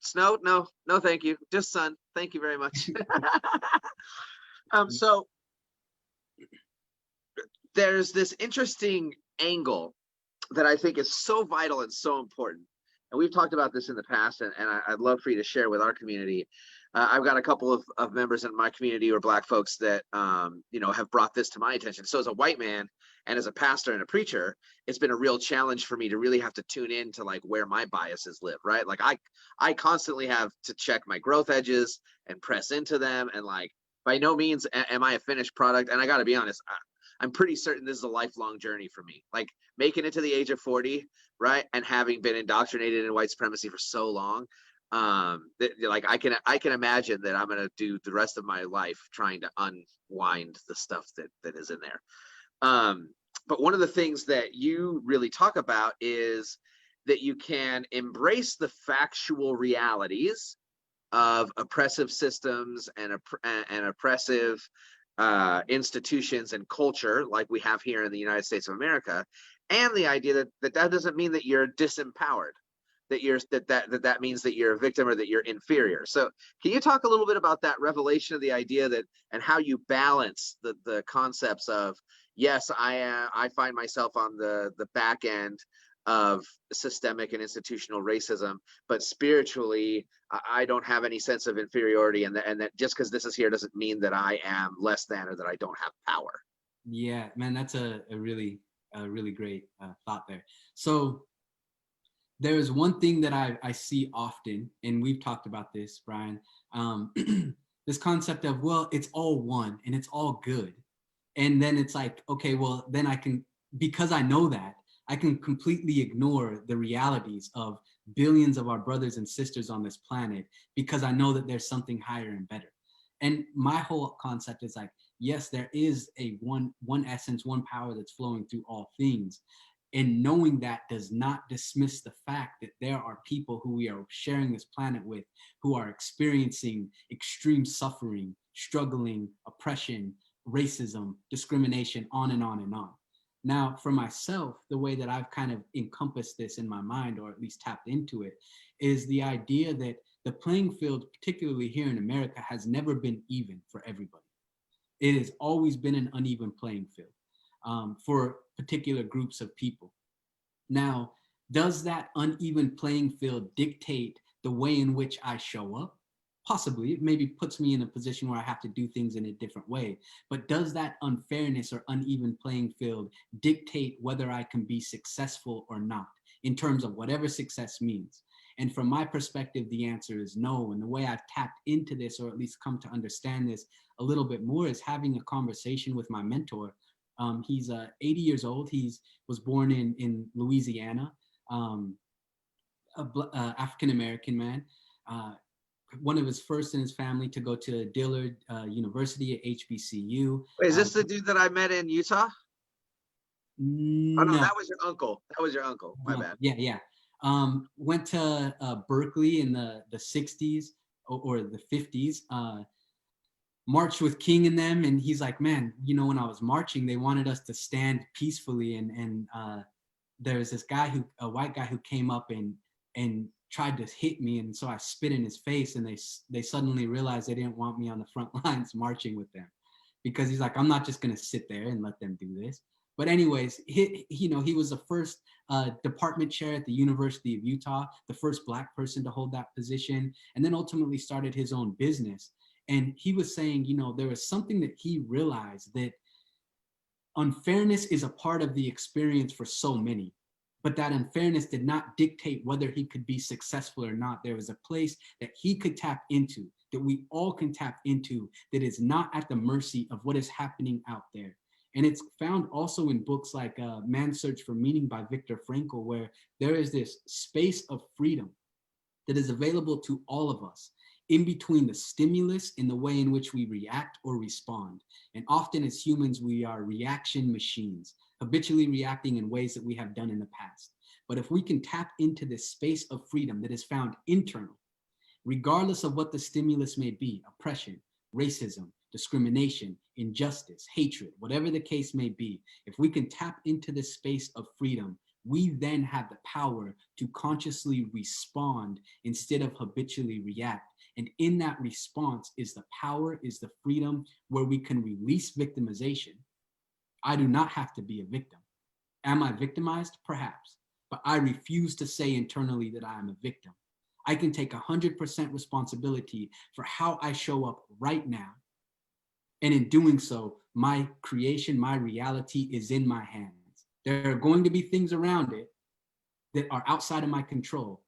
Snow, no, thank you. Just sun. Thank you very much. So there's this interesting angle that I think is so vital and so important. And we've talked about this in the past, and I'd love for you to share with our community. I've got a couple of members in my community or Black folks that have brought this to my attention. So as a white man and as a pastor and a preacher, it's been a real challenge for me to really have to tune in to like where my biases live, right? Like I constantly have to check my growth edges and press into them, and like by no means am I a finished product. And I got to be honest, I'm pretty certain this is a lifelong journey for me. Like making it to the age of 40, right, and having been indoctrinated in white supremacy for so long, like I can imagine that I'm going to do the rest of my life trying to unwind the stuff that is in there. But one of the things that you really talk about is that you can embrace the factual realities of oppressive systems and oppressive institutions and culture like we have here in the United States of America, and the idea that doesn't mean that you're disempowered, that means that you're a victim or that you're inferior. So can you talk a little bit about that revelation of the idea that, and how you balance the concepts of, yes, I find myself on the back end of systemic and institutional racism, but spiritually I don't have any sense of inferiority, and that just because this is here doesn't mean that I am less than or that I don't have power. Yeah, man, that's a really great thought there. So there's one thing that I see often, and we've talked about this, Brian, this concept of, well, it's all one and it's all good. And then it's like, okay, well, then I can, because I know that, I can completely ignore the realities of billions of our brothers and sisters on this planet because I know that there's something higher and better. And my whole concept is like, yes, there is a one essence, one power that's flowing through all things. And knowing that does not dismiss the fact that there are people who we are sharing this planet with who are experiencing extreme suffering, struggling, oppression, racism, discrimination, on and on and on. Now, for myself, the way that I've kind of encompassed this in my mind, or at least tapped into it, is the idea that the playing field, particularly here in America, has never been even for everybody. It has always been an uneven playing field for particular groups of people. Now, does that uneven playing field dictate the way in which I show up? Possibly. It maybe puts me in a position where I have to do things in a different way. But does that unfairness or uneven playing field dictate whether I can be successful or not in terms of whatever success means? And from my perspective, the answer is no. And the way I've tapped into this, or at least come to understand this a little bit more, is having a conversation with my mentor. He's 80 years old. He was born in Louisiana, African-American man. One of his first in his family to go to Dillard University at HBCU. Wait, is this the dude that I met in Utah? No. Oh no, that was your uncle. That was your uncle. My bad. Yeah. Went to Berkeley in the 60s or the 50s. Marched with King and them, and he's like, man, when I was marching, they wanted us to stand peacefully, and there was this guy a white guy who came up and tried to hit me, and so I spit in his face, and they suddenly realized they didn't want me on the front lines marching with them, because he's like, I'm not just gonna sit there and let them do this. But anyways, he was the first department chair at the University of Utah, the first Black person to hold that position, and then ultimately started his own business. And he was saying, there was something that he realized, that unfairness is a part of the experience for so many, but that unfairness did not dictate whether he could be successful or not. There was a place that he could tap into, that we all can tap into, that is not at the mercy of what is happening out there. And it's found also in books like Man's Search for Meaning by Viktor Frankl, where there is this space of freedom that is available to all of us in between the stimulus and the way in which we react or respond. And often as humans, we are reaction machines, habitually reacting in ways that we have done in the past. But if we can tap into this space of freedom that is found internal, regardless of what the stimulus may be, oppression, racism, discrimination, injustice, hatred, whatever the case may be, if we can tap into this space of freedom, we then have the power to consciously respond instead of habitually react. And in that response is the power, is the freedom where we can release victimization. I do not have to be a victim. Am I victimized? Perhaps. But I refuse to say internally that I am a victim. I can take 100% responsibility for how I show up right now. And in doing so, my creation, my reality is in my hands. There are going to be things around it that are outside of my control,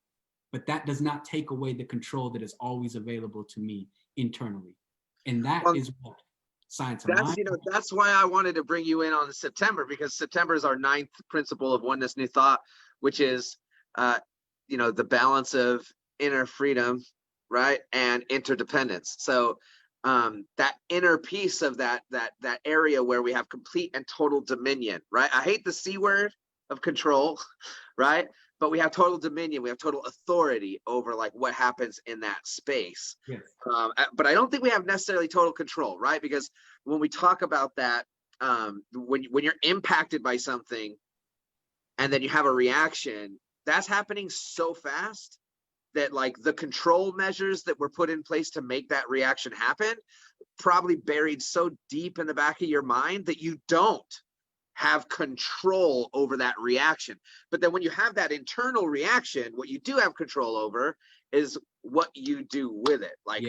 but that does not take away the control that is always available to me internally. And that is what science of mind. That's why I wanted to bring you in on September, because September is our 9th principle of Oneness New Thought, which is, the balance of inner freedom, right, and interdependence. So that inner piece of that area where we have complete and total dominion, right? I hate the C word of control, right? But we have total dominion. We have total authority over like what happens in that space. Yes. But I don't think we have necessarily total control, right? Because when we talk about that, when you're impacted by something and then you have a reaction, that's happening so fast that like the control measures that were put in place to make that reaction happen probably buried so deep in the back of your mind that you don't have control over that reaction. But then when you have that internal reaction, what you do have control over is what you do with it, like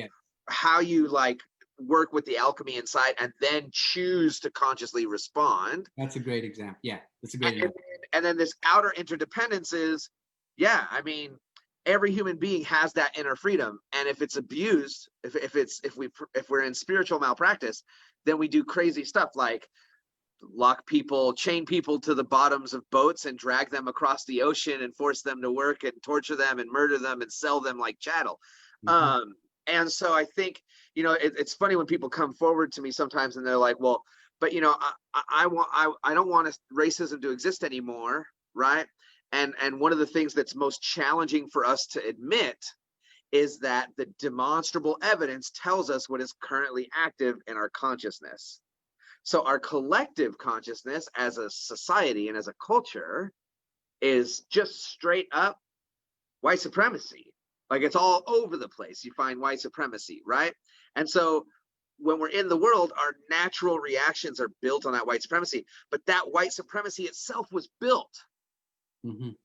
how you like work with the alchemy inside and then choose to consciously respond. That's a great example. Yeah, that's a great example. And then this outer interdependence is, every human being has that inner freedom, and if it's abused, if we're in spiritual malpractice, then we do crazy stuff like chain people to the bottoms of boats and drag them across the ocean and force them to work and torture them and murder them and sell them like chattel. Mm-hmm. And so I think, it's funny when people come forward to me sometimes and they're like, well, but I don't want racism to exist anymore, right? And one of the things that's most challenging for us to admit is that the demonstrable evidence tells us what is currently active in our consciousness. So our collective consciousness as a society and as a culture is just straight up white supremacy. Like it's all over the place. You find white supremacy, right? And so when we're in the world, our natural reactions are built on that white supremacy. But that white supremacy itself was built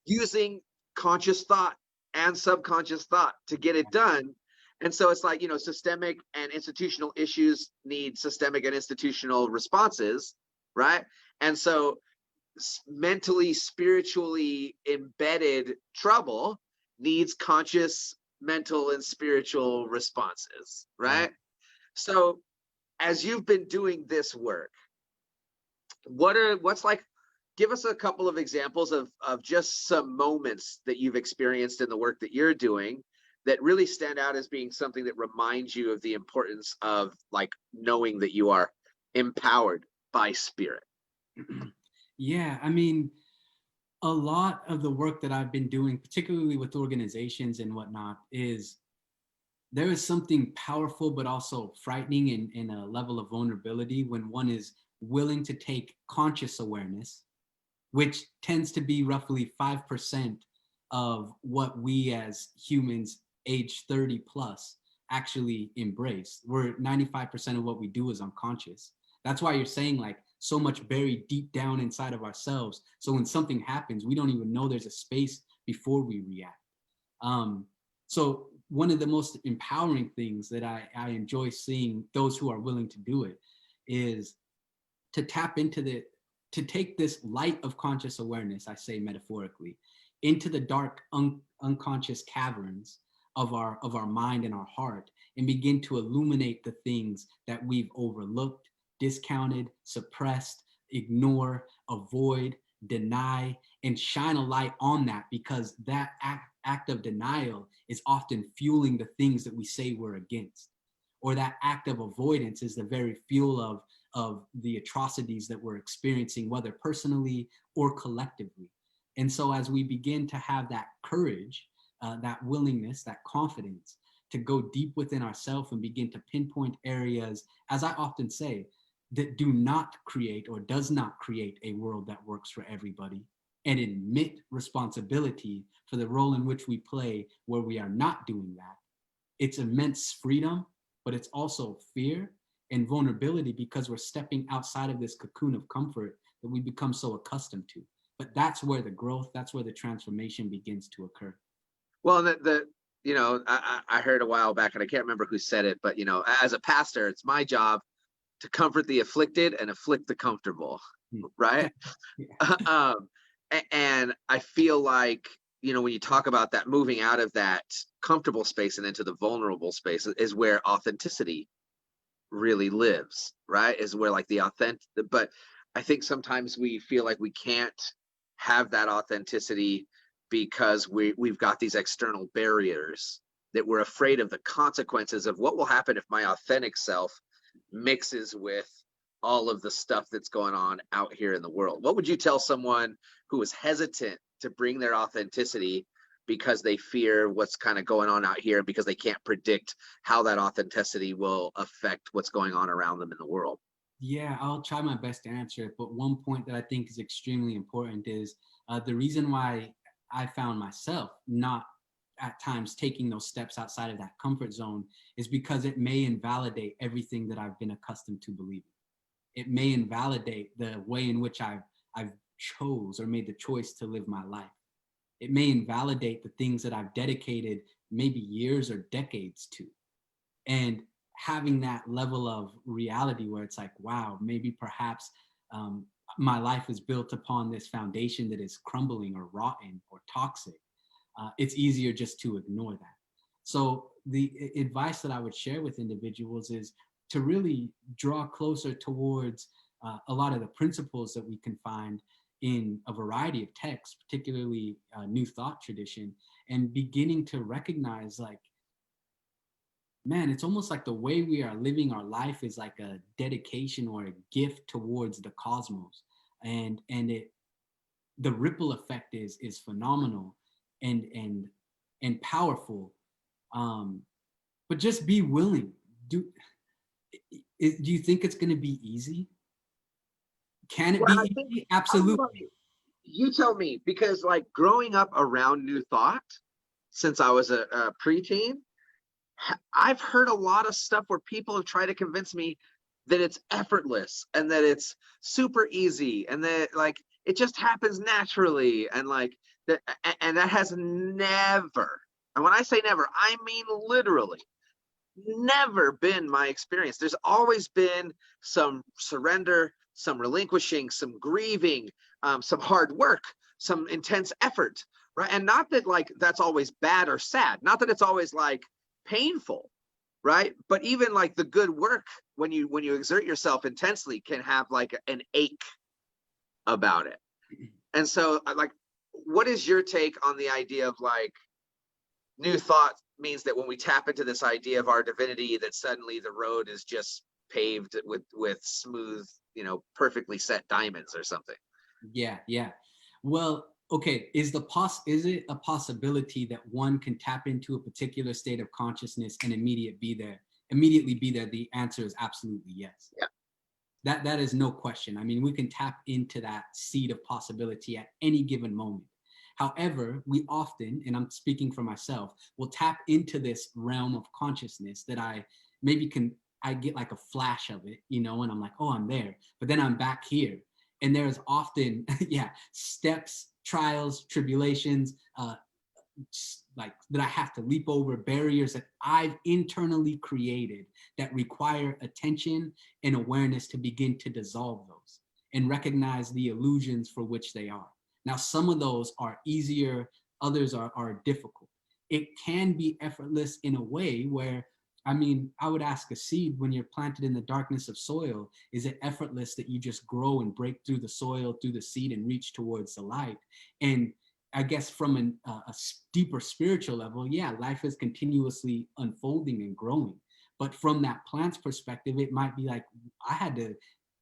using conscious thought and subconscious thought to get it done. And so it's like, systemic and institutional issues need systemic and institutional responses, right? And so mentally, spiritually embedded trouble needs conscious, mental, and spiritual responses, right? So as you've been doing this work, give us a couple of examples of just some moments that you've experienced in the work that you're doing that really stand out as being something that reminds you of the importance of like knowing that you are empowered by spirit. Yeah, I mean, a lot of the work that I've been doing, particularly with organizations and whatnot, is there is something powerful but also frightening in a level of vulnerability when one is willing to take conscious awareness, which tends to be roughly 5% of what we as humans age 30 plus actually embrace. We're 95% of what we do is unconscious. That's why you're saying like so much buried deep down inside of ourselves. So when something happens, we don't even know there's a space before we react. So one of the most empowering things that I enjoy seeing those who are willing to do it is to tap into to take this light of conscious awareness, I say metaphorically, into the dark unconscious caverns of our mind and our heart, and begin to illuminate the things that we've overlooked, discounted, suppressed, ignore, avoid, deny, and shine a light on that, because that act of denial is often fueling the things that we say we're against, or that act of avoidance is the very fuel of the atrocities that we're experiencing, whether personally or collectively. And so as we begin to have that courage, that willingness, that confidence to go deep within ourselves and begin to pinpoint areas, as I often say, that do not create or does not create a world that works for everybody, and admit responsibility for the role in which we play where we are not doing that, it's immense freedom, but it's also fear and vulnerability, because we're stepping outside of this cocoon of comfort that we become so accustomed to. But that's where the growth, that's where the transformation begins to occur. Well, I heard a while back, and I can't remember who said it, but as a pastor, it's my job to comfort the afflicted and afflict the comfortable, right? Yeah. And I feel like, when you talk about that, moving out of that comfortable space and into the vulnerable space is where authenticity really lives, right? Is where like the authentic, but I think sometimes we feel like we can't have that authenticity because we've got these external barriers, that we're afraid of the consequences of what will happen if my authentic self mixes with all of the stuff that's going on out here in the world. What would you tell someone who is hesitant to bring their authenticity because they fear what's kind of going on out here, because they can't predict how that authenticity will affect what's going on around them in the world? Yeah, I'll try my best to answer it. But one point that I think is extremely important is the reason why I found myself not at times taking those steps outside of that comfort zone is because it may invalidate everything that I've been accustomed to believing. It may invalidate the way in which I've chose or made the choice to live my life. It may invalidate the things that I've dedicated maybe years or decades to. And having that level of reality where it's like, wow, maybe perhaps um, my life is built upon this foundation that is crumbling or rotten or toxic, it's easier just to ignore that. So the advice that I would share with individuals is to really draw closer towards a lot of the principles that we can find in a variety of texts, particularly New Thought tradition, and beginning to recognize, like, man, it's almost like the way we are living our life is like a dedication or a gift towards the cosmos, and the ripple effect is phenomenal and powerful. Um, but just be willing. Do you think it's going to be easy? Can it Well, be and I think, easy? I don't know, Absolutely. you tell me, because like growing up around New Thought since I was a preteen, I've heard a lot of stuff where people have tried to convince me that it's effortless and that it's super easy and that like it just happens naturally, and like that, and that has never, and when I say never, I mean literally never been my experience. There's always been some surrender, some relinquishing, some grieving, some hard work, some intense effort, right? And not that like that's always bad or sad, not that it's always like painful, right? But even like the good work, when you exert yourself intensely, can have like an ache about it. And so like, what is your take on the idea of like New Thought means that when we tap into this idea of our divinity, that suddenly the road is just paved with smooth, perfectly set diamonds or something? Yeah, yeah. Well, okay, is it a possibility that one can tap into a particular state of consciousness and immediately be there? The answer is absolutely yes. Yeah. That is no question. I mean, we can tap into that seed of possibility at any given moment. However, we often, and I'm speaking for myself, will tap into this realm of consciousness that I get like a flash of it, and I'm like, oh, I'm there. But then I'm back here. And there's often, yeah, steps, trials, tribulations, that I have to leap over, barriers that I've internally created that require attention and awareness to begin to dissolve those and recognize the illusions for which they are. Now, some of those are easier, others are difficult. It can be effortless in a way where, I mean, I would ask a seed, when you're planted in the darkness of soil, is it effortless that you just grow and break through the soil, through the seed, and reach towards the light? And I guess from a deeper spiritual level, yeah, life is continuously unfolding and growing. But from that plant's perspective, it might be like, I had to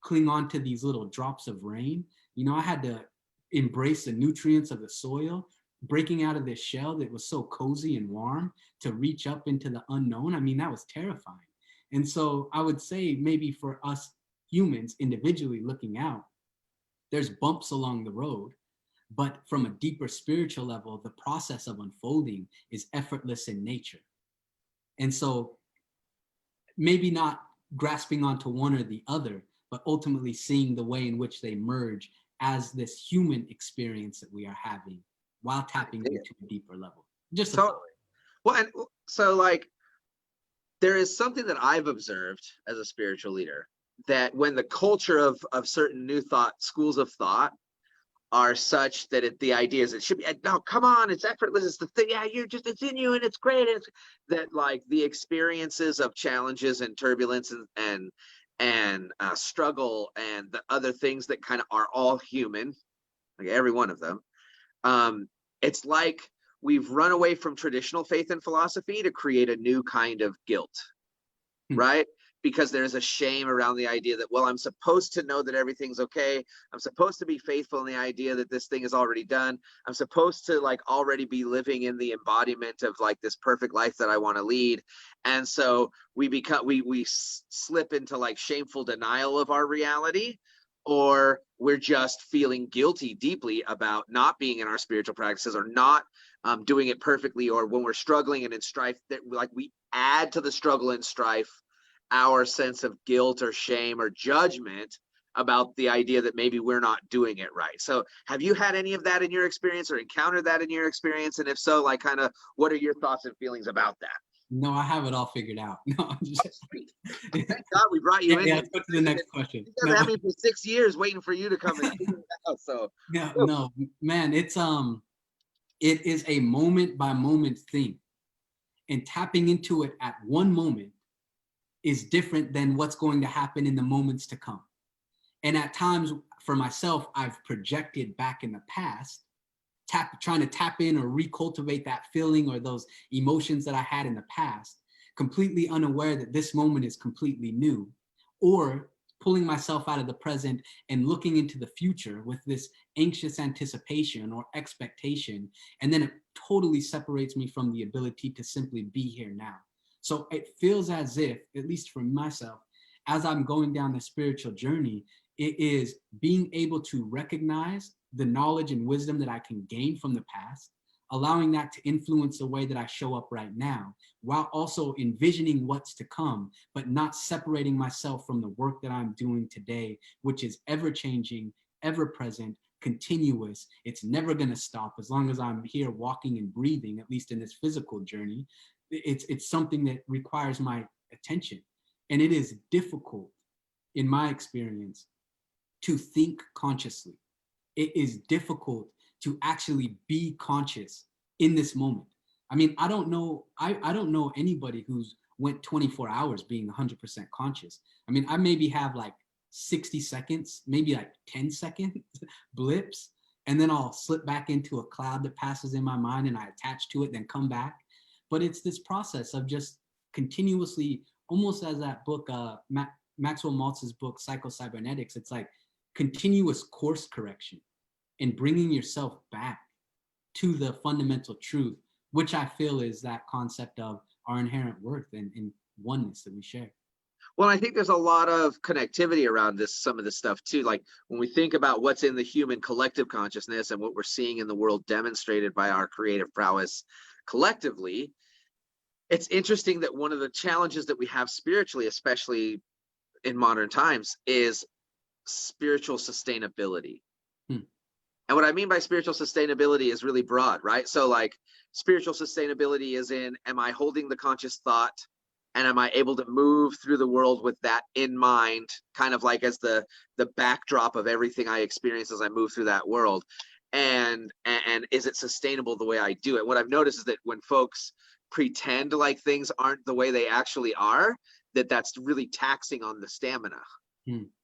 cling on to these little drops of rain. You know, I had to embrace the nutrients of the soil, breaking out of this shell that was so cozy and warm to reach up into the unknown. I mean, that was terrifying. And so I would say maybe for us humans individually looking out, there's bumps along the road, but from a deeper spiritual level, the process of unfolding is effortless in nature. And so maybe not grasping onto one or the other, but ultimately seeing the way in which they merge as this human experience that we are having while tapping into a deeper level. Just totally. Well, and so like, there is something that I've observed as a spiritual leader, that when the culture of certain new thought, schools of thought, are such that the idea is it should be, no, come on, it's effortless, it's the thing, yeah, it's in you and it's great. It's that, like, the experiences of challenges and turbulence and struggle and the other things that kind of are all human, like every one of them. It's like we've run away from traditional faith and philosophy to create a new kind of guilt, right? Because there's a shame around the idea that, well, I'm supposed to know that everything's okay. I'm supposed to be faithful in the idea that this thing is already done. I'm supposed to, like, already be living in the embodiment of, like, this perfect life that I want to lead. And so we slip into, like, shameful denial of our reality, or we're just feeling guilty deeply about not being in our spiritual practices, or not doing it perfectly, or when we're struggling and in strife, that, like, we add to the struggle and strife our sense of guilt or shame or judgment about the idea that maybe we're not doing it right. So have you had any of that in your experience, or encountered that in your experience? And if so, like, kind of what are your thoughts and feelings about that? No, I have it all figured out. No, I'm just... Thank God we brought you in. Yeah, let's go to the next question. You guys had me for 6 years waiting for you to come and figure it out. So yeah, no, man, it is a moment by moment thing, and tapping into it at one moment is different than what's going to happen in the moments to come. And at times, for myself, I've projected back in the past, trying to tap in or recultivate that feeling or those emotions that I had in the past, completely unaware that this moment is completely new, or pulling myself out of the present and looking into the future with this anxious anticipation or expectation. And then it totally separates me from the ability to simply be here now. So it feels as if, at least for myself, as I'm going down the spiritual journey, it is being able to recognize the knowledge and wisdom that I can gain from the past, allowing that to influence the way that I show up right now, while also envisioning what's to come, but not separating myself from the work that I'm doing today, which is ever changing, ever present, continuous. It's never going to stop as long as I'm here walking and breathing, at least in this physical journey. It's something that requires my attention. And it is difficult, in my experience, to think consciously. It is difficult to actually be conscious in this moment. I mean, I don't know anybody who's went 24 hours being 100% conscious. I mean, I maybe have like 60 seconds, maybe like 10-second blips, and then I'll slip back into a cloud that passes in my mind and I attach to it, then come back. But it's this process of just continuously, almost as that book, Maxwell Maltz's book, Psycho-Cybernetics, it's like continuous course correction and bringing yourself back to the fundamental truth, which I feel is that concept of our inherent worth and oneness that we share. Well, I think there's a lot of connectivity around some of this stuff too. Like when we think about what's in the human collective consciousness and what we're seeing in the world demonstrated by our creative prowess collectively, it's interesting that one of the challenges that we have spiritually, especially in modern times, is spiritual sustainability. And what I mean by spiritual sustainability is really broad, right? So like spiritual sustainability is in, am I holding the conscious thought, and am I able to move through the world with that in mind, kind of like as the backdrop of everything I experience as I move through that world? And is it sustainable the way I do it? What I've noticed is that when folks pretend like things aren't the way they actually are, that's really taxing on the stamina.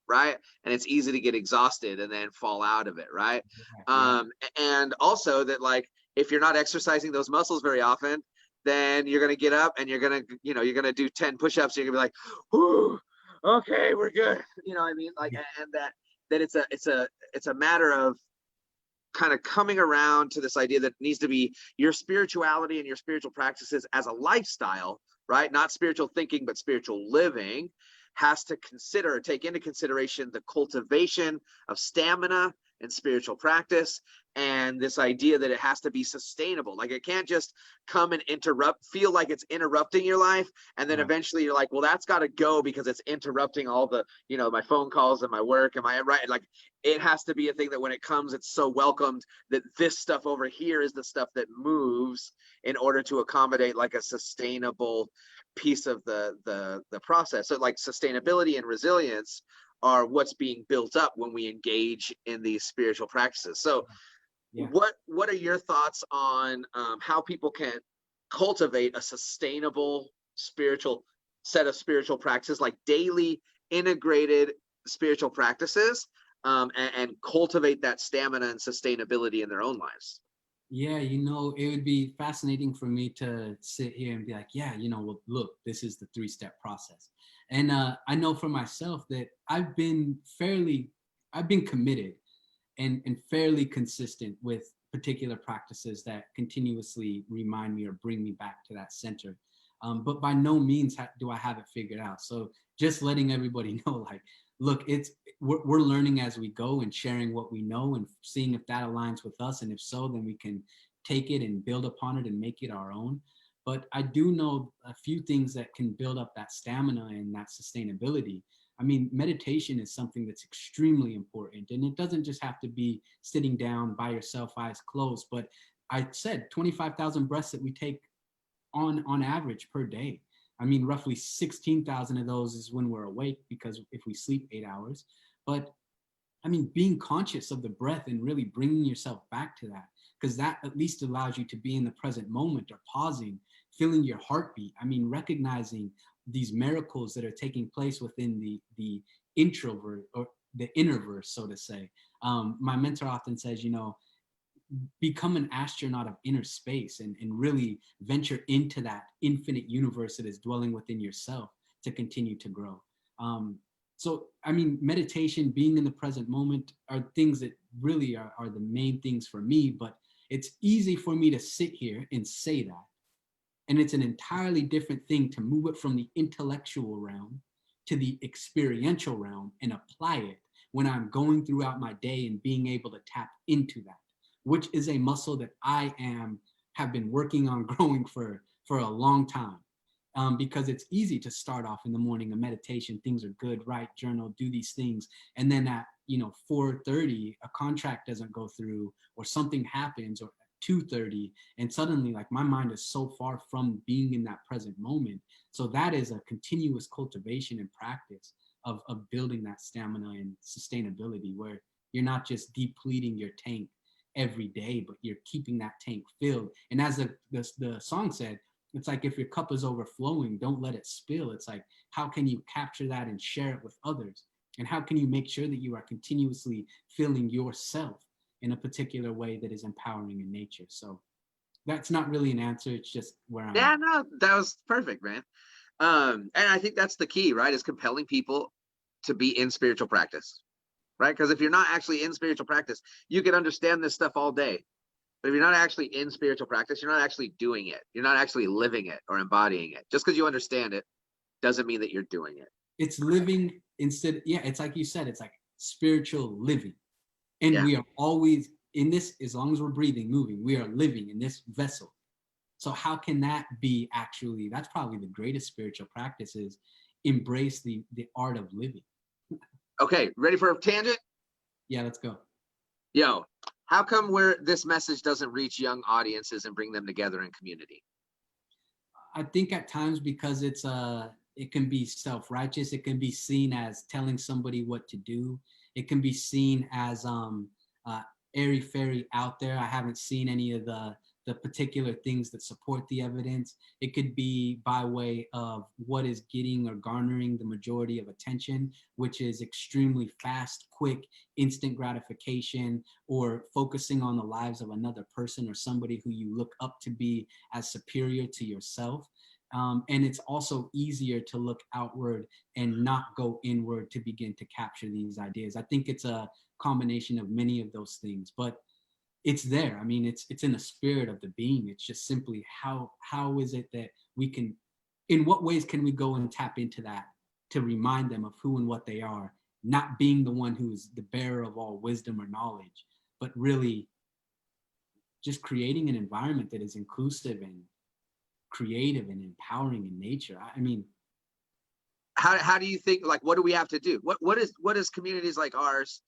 Right? And it's easy to get exhausted and then fall out of it, right? And also that, like, if you're not exercising those muscles very often, then you're going to get up and you're going to, you're going to do 10 push-ups. You're going to be like, "Ooh, okay, we're good." You know what I mean? Like, and that it's a matter of kind of coming around to this idea that it needs to be your spirituality and your spiritual practices as a lifestyle, right? Not spiritual thinking, but spiritual living, has to take into consideration the cultivation of stamina and spiritual practice, and this idea that it has to be sustainable. Like, it can't just come and feel like it's interrupting your life, and then eventually you're like, well, that's got to go because it's interrupting all the, my phone calls and my work. Am I right? Like, it has to be a thing that when it comes, it's so welcomed that this stuff over here is the stuff that moves in order to accommodate like a sustainable piece of the process. So like sustainability and resilience are what's being built up when we engage in these spiritual practices. So what are your thoughts on how people can cultivate a sustainable spiritual set of spiritual practices, like daily integrated spiritual practices, and cultivate that stamina and sustainability in their own lives? Yeah, it would be fascinating for me to sit here and be like, yeah, well, look, this is the 3-step process. And I know for myself that I've been committed and fairly consistent with particular practices that continuously remind me or bring me back to that center. But by no means do I have it figured out. So just letting everybody know, like, look, we're learning as we go and sharing what we know and seeing if that aligns with us. And if so, then we can take it and build upon it and make it our own. But I do know a few things that can build up that stamina and that sustainability. I mean, meditation is something that's extremely important. And it doesn't just have to be sitting down by yourself, eyes closed. But I said 25,000 breaths that we take on average per day. I mean, roughly 16,000 of those is when we're awake, because if we sleep 8 hours. But I mean, being conscious of the breath and really bringing yourself back to that, because that at least allows you to be in the present moment, or pausing, feeling your heartbeat. I mean, recognizing these miracles that are taking place within the introvert or the innerverse, so to say. My mentor often says, become an astronaut of inner space and really venture into that infinite universe that is dwelling within yourself to continue to grow. So, I mean, meditation, being in the present moment are things that really are the main things for me, but it's easy for me to sit here and say that. And it's an entirely different thing to move it from the intellectual realm to the experiential realm and apply it when I'm going throughout my day and being able to tap into that, which is a muscle that I have been working on growing for a long time. Because it's easy to start off in the morning, a meditation, things are good, write, journal, do these things. And then at 4:30, a contract doesn't go through or something happens, or 2:30, and suddenly like my mind is so far from being in that present moment. So that is a continuous cultivation and practice of building that stamina and sustainability, where you're not just depleting your tank every day, but you're keeping that tank filled. And as the song said, it's like, if your cup is overflowing, don't let it spill. It's like, how can you capture that and share it with others? And how can you make sure that you are continuously filling yourself in a particular way that is empowering in nature? So that's not really an answer. It's just where I'm Yeah, no, that was perfect, man. And I think that's the key, right? Is compelling people to be in spiritual practice, right? Because if you're not actually in spiritual practice, you can understand this stuff all day. But if you're not actually in spiritual practice, you're not actually doing it. You're not actually living it or embodying it. Just because you understand it doesn't mean that you're doing it. It's living instead. Yeah, it's like you said, it's like spiritual living. And we are always in this, as long as we're breathing, moving, we are living in this vessel. So how can that be actually, that's probably the greatest spiritual practice, is embrace the art of living. Okay, ready for a tangent? Yeah, let's go. Yo, How come where this message doesn't reach young audiences and bring them together in community? I think at times because it can be self-righteous, it can be seen as telling somebody what to do. It can be seen as uh airy-fairy out there. I haven't seen any of the particular things that support the evidence. It could be by way of what is getting or garnering the majority of attention, which is extremely fast, quick, instant gratification, or focusing on the lives of another person or somebody who you look up to be as superior to yourself. And it's also easier to look outward and not go inward to begin to capture these ideas. I think it's a combination of many of those things, but it's there. I mean, it's in the spirit of the being. It's just simply how is it that we can, in what ways can we go and tap into that to remind them of who and what they are, not being the one who is the bearer of all wisdom or knowledge, but really just creating an environment that is inclusive and creative and empowering in nature. I mean, How do you think, like, what do we have to do? What is communities like ours,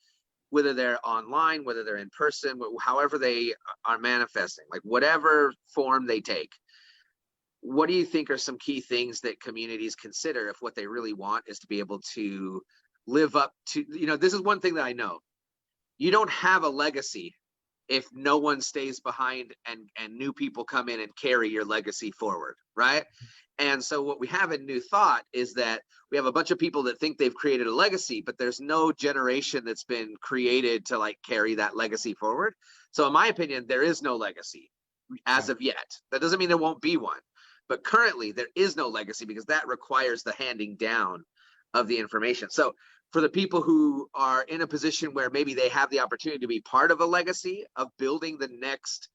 whether they're online, whether they're in person, however they are manifesting, like whatever form they take, what do you think are some key things that communities consider if what they really want is to be able to live up to, this is one thing that I know. You don't have a legacy if no one stays behind and new people come in and carry your legacy forward, right? And so what we have in New Thought is that we have a bunch of people that think they've created a legacy, but there's no generation that's been created to like carry that legacy forward. So in my opinion, there is no legacy as of yet. That doesn't mean there won't be one, but currently there is no legacy because that requires the handing down of the information. So for the people who are in a position where maybe they have the opportunity to be part of a legacy of building the next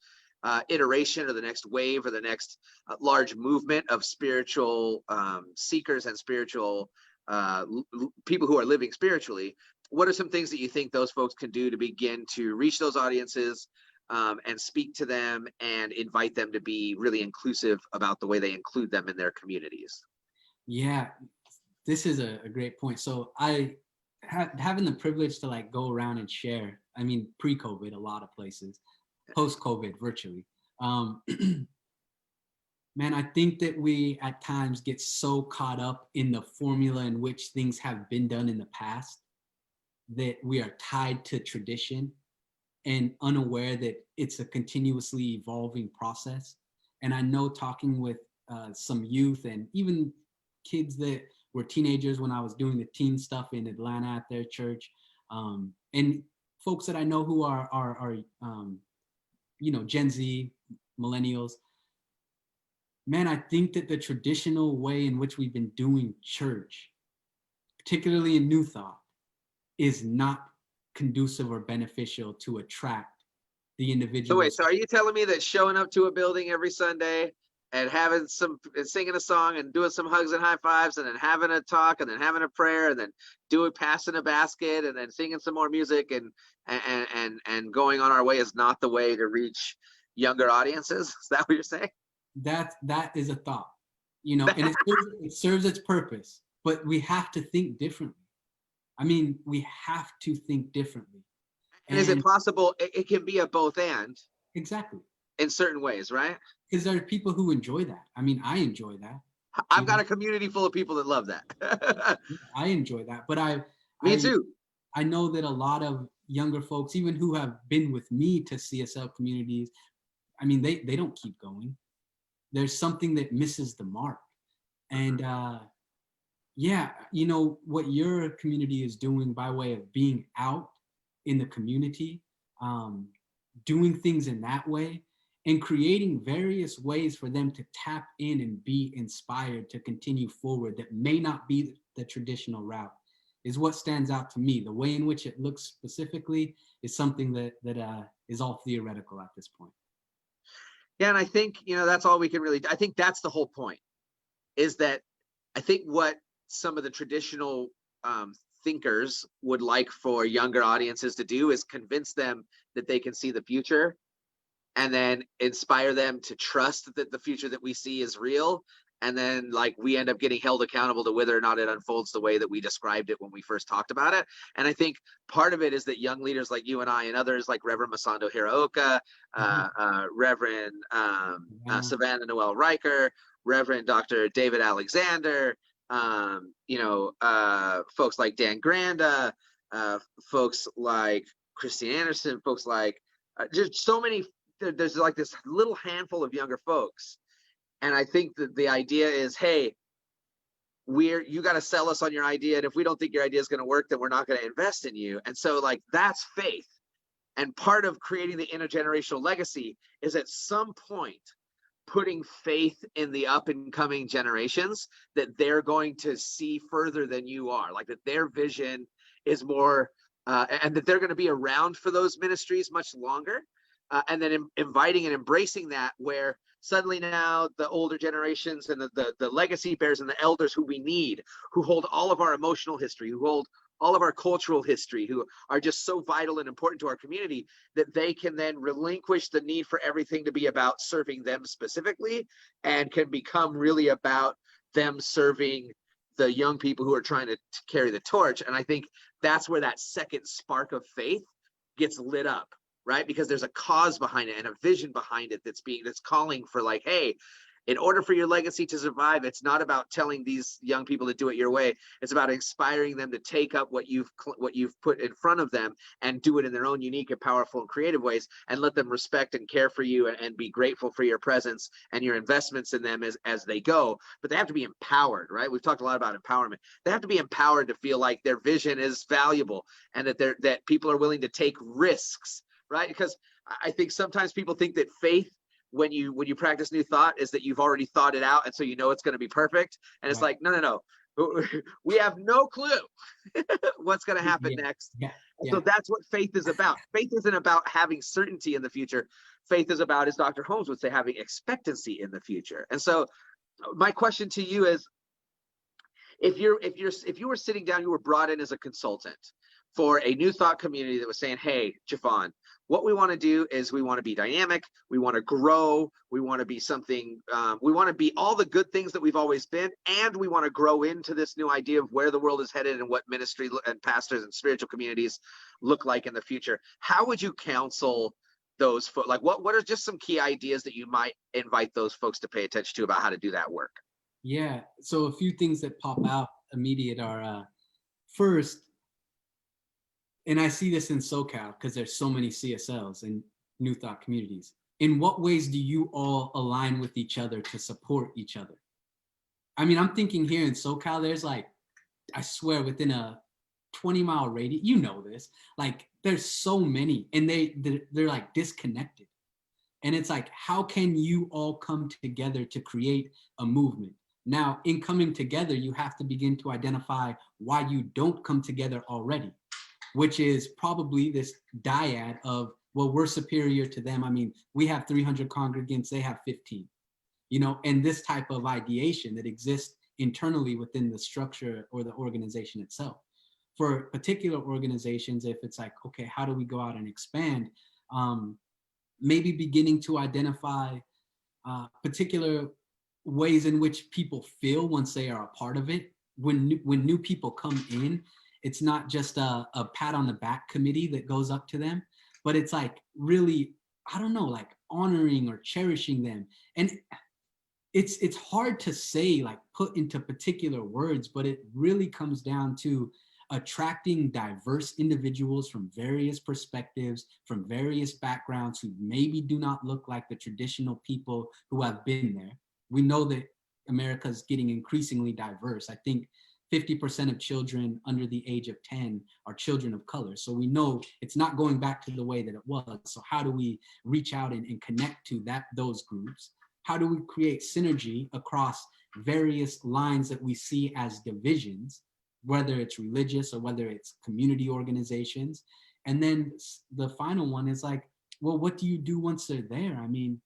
iteration or the next wave or the next large movement of spiritual seekers and spiritual people who are living spiritually, what are some things that you think those folks can do to begin to reach those audiences and speak to them and invite them to be really inclusive about the way they include them in their communities? yeah, this is a great point. So having the privilege to like go around and share, I mean, pre-COVID, a lot of places, post-COVID, virtually. Man, I think that we at times get so caught up in the formula in which things have been done in the past that we are tied to tradition and unaware that it's a continuously evolving process. And I know talking with some youth and even kids that were teenagers when I was doing the teen stuff in Atlanta at their church, and folks that I know who are Gen Z, millennials. Man, I think that the traditional way in which we've been doing church, particularly in New Thought, is not conducive or beneficial to attract the So wait, individuals. so are you telling me that showing up to a building every Sunday and having singing a song and doing some hugs and high fives and then having a talk and then having a prayer and then passing a basket and then singing some more music and going on our way is not the way to reach younger audiences? Is that what you're saying? That is a thought, and it serves its purpose, but we have to think differently. I mean, we have to think differently. And is it possible it can be a both and Exactly. in certain ways, right? Because there are people who enjoy that. I mean, I enjoy that. I've got a community full of people that love that. I enjoy that, but Me too. I know that a lot of younger folks, even who have been with me to CSL communities, I mean, they don't keep going. There's something that misses the mark. And yeah, what your community is doing by way of being out in the community, doing things in that way, and creating various ways for them to tap in and be inspired to continue forward that may not be the traditional route, is what stands out to me. The way in which it looks specifically is something that is all theoretical at this point. Yeah, and I think, that's all we can really do. I think that's the whole point, is that I think what some of the traditional thinkers would like for younger audiences to do is convince them that they can see the future and then inspire them to trust that the future that we see is real and then like we end up getting held accountable to whether or not it unfolds the way that we described it when we first talked about it. And I think part of it is that young leaders like you and I and others like Reverend Masando Hiraoka, Reverend Savannah Noel Riker, Reverend Dr. David Alexander, folks like Dan Granda, folks like Christine Anderson, folks like just so many. There's like this little handful of younger folks. And I think that the idea is, hey, you got to sell us on your idea. And if we don't think your idea is going to work, then we're not going to invest in you. And so like, that's faith. And part of creating the intergenerational legacy is at some point putting faith in the up and coming generations that they're going to see further than you are, like that their vision is more, and that they're going to be around for those ministries much longer. And then inviting and embracing that, where suddenly now the older generations and the legacy bearers and the elders who we need, who hold all of our emotional history, who hold all of our cultural history, who are just so vital and important to our community, that they can then relinquish the need for everything to be about serving them specifically, and can become really about them serving the young people who are trying to carry the torch. And I think that's where that second spark of faith gets lit up. Right? Because there's a cause behind it and a vision behind it that's calling for like, hey, in order for your legacy to survive, it's not about telling these young people to do it your way. It's about inspiring them to take up what you've put in front of them and do it in their own unique and powerful and creative ways, and let them respect and care for you and be grateful for your presence and your investments in them as they go. But they have to be empowered, right? We've talked a lot about empowerment. They have to be empowered to feel like their vision is valuable, and that people are willing to take risks. Right? Because I think sometimes people think that faith, when you practice new thought, is that you've already thought it out, and so you know it's going to be perfect. And it's like, no. We have no clue what's going to happen next. So that's what faith is about. Faith isn't about having certainty in the future. Faith is about, as Dr. Holmes would say, having expectancy in the future. And so my question to you is, if you were sitting down, you were brought in as a consultant for a new thought community that was saying, hey, Jeffon, what we want to do is we want to be dynamic, we want to grow, we want to be something, we want to be all the good things that we've always been, and we want to grow into this new idea of where the world is headed and what ministry and pastors and spiritual communities look like in the future. How would you counsel those folks? Like, what are just some key ideas that you might invite those folks to pay attention to about how to do that work? Yeah, so a few things that pop out immediate are, first, and I see this in SoCal because there's so many CSLs and New Thought communities. In what ways do you all align with each other to support each other? I mean, I'm thinking here in SoCal, there's like, I swear, within a 20-mile radius, you know this, like there's so many, and they're like disconnected. And it's like, how can you all come together to create a movement? Now, in coming together, you have to begin to identify why you don't come together already, which is probably this dyad of, well, we're superior to them. I mean, we have 300 congregants, they have 15, and this type of ideation that exists internally within the structure or the organization itself. For particular organizations, if it's like, okay, how do we go out and expand? Maybe beginning to identify particular ways in which people feel once they are a part of it. When new people come in, it's not just a pat on the back committee that goes up to them, but it's like really, I don't know, like honoring or cherishing them. And it's hard to say, like put into particular words, but it really comes down to attracting diverse individuals from various perspectives, from various backgrounds, who maybe do not look like the traditional people who have been there. We know that America is getting increasingly diverse. I think 50% of children under the age of 10 are children of color. So we know it's not going back to the way that it was. So how do we reach out and connect to those groups? How do we create synergy across various lines that we see as divisions, whether it's religious or whether it's community organizations? And then the final one is like, well, what do you do once they're there? I mean,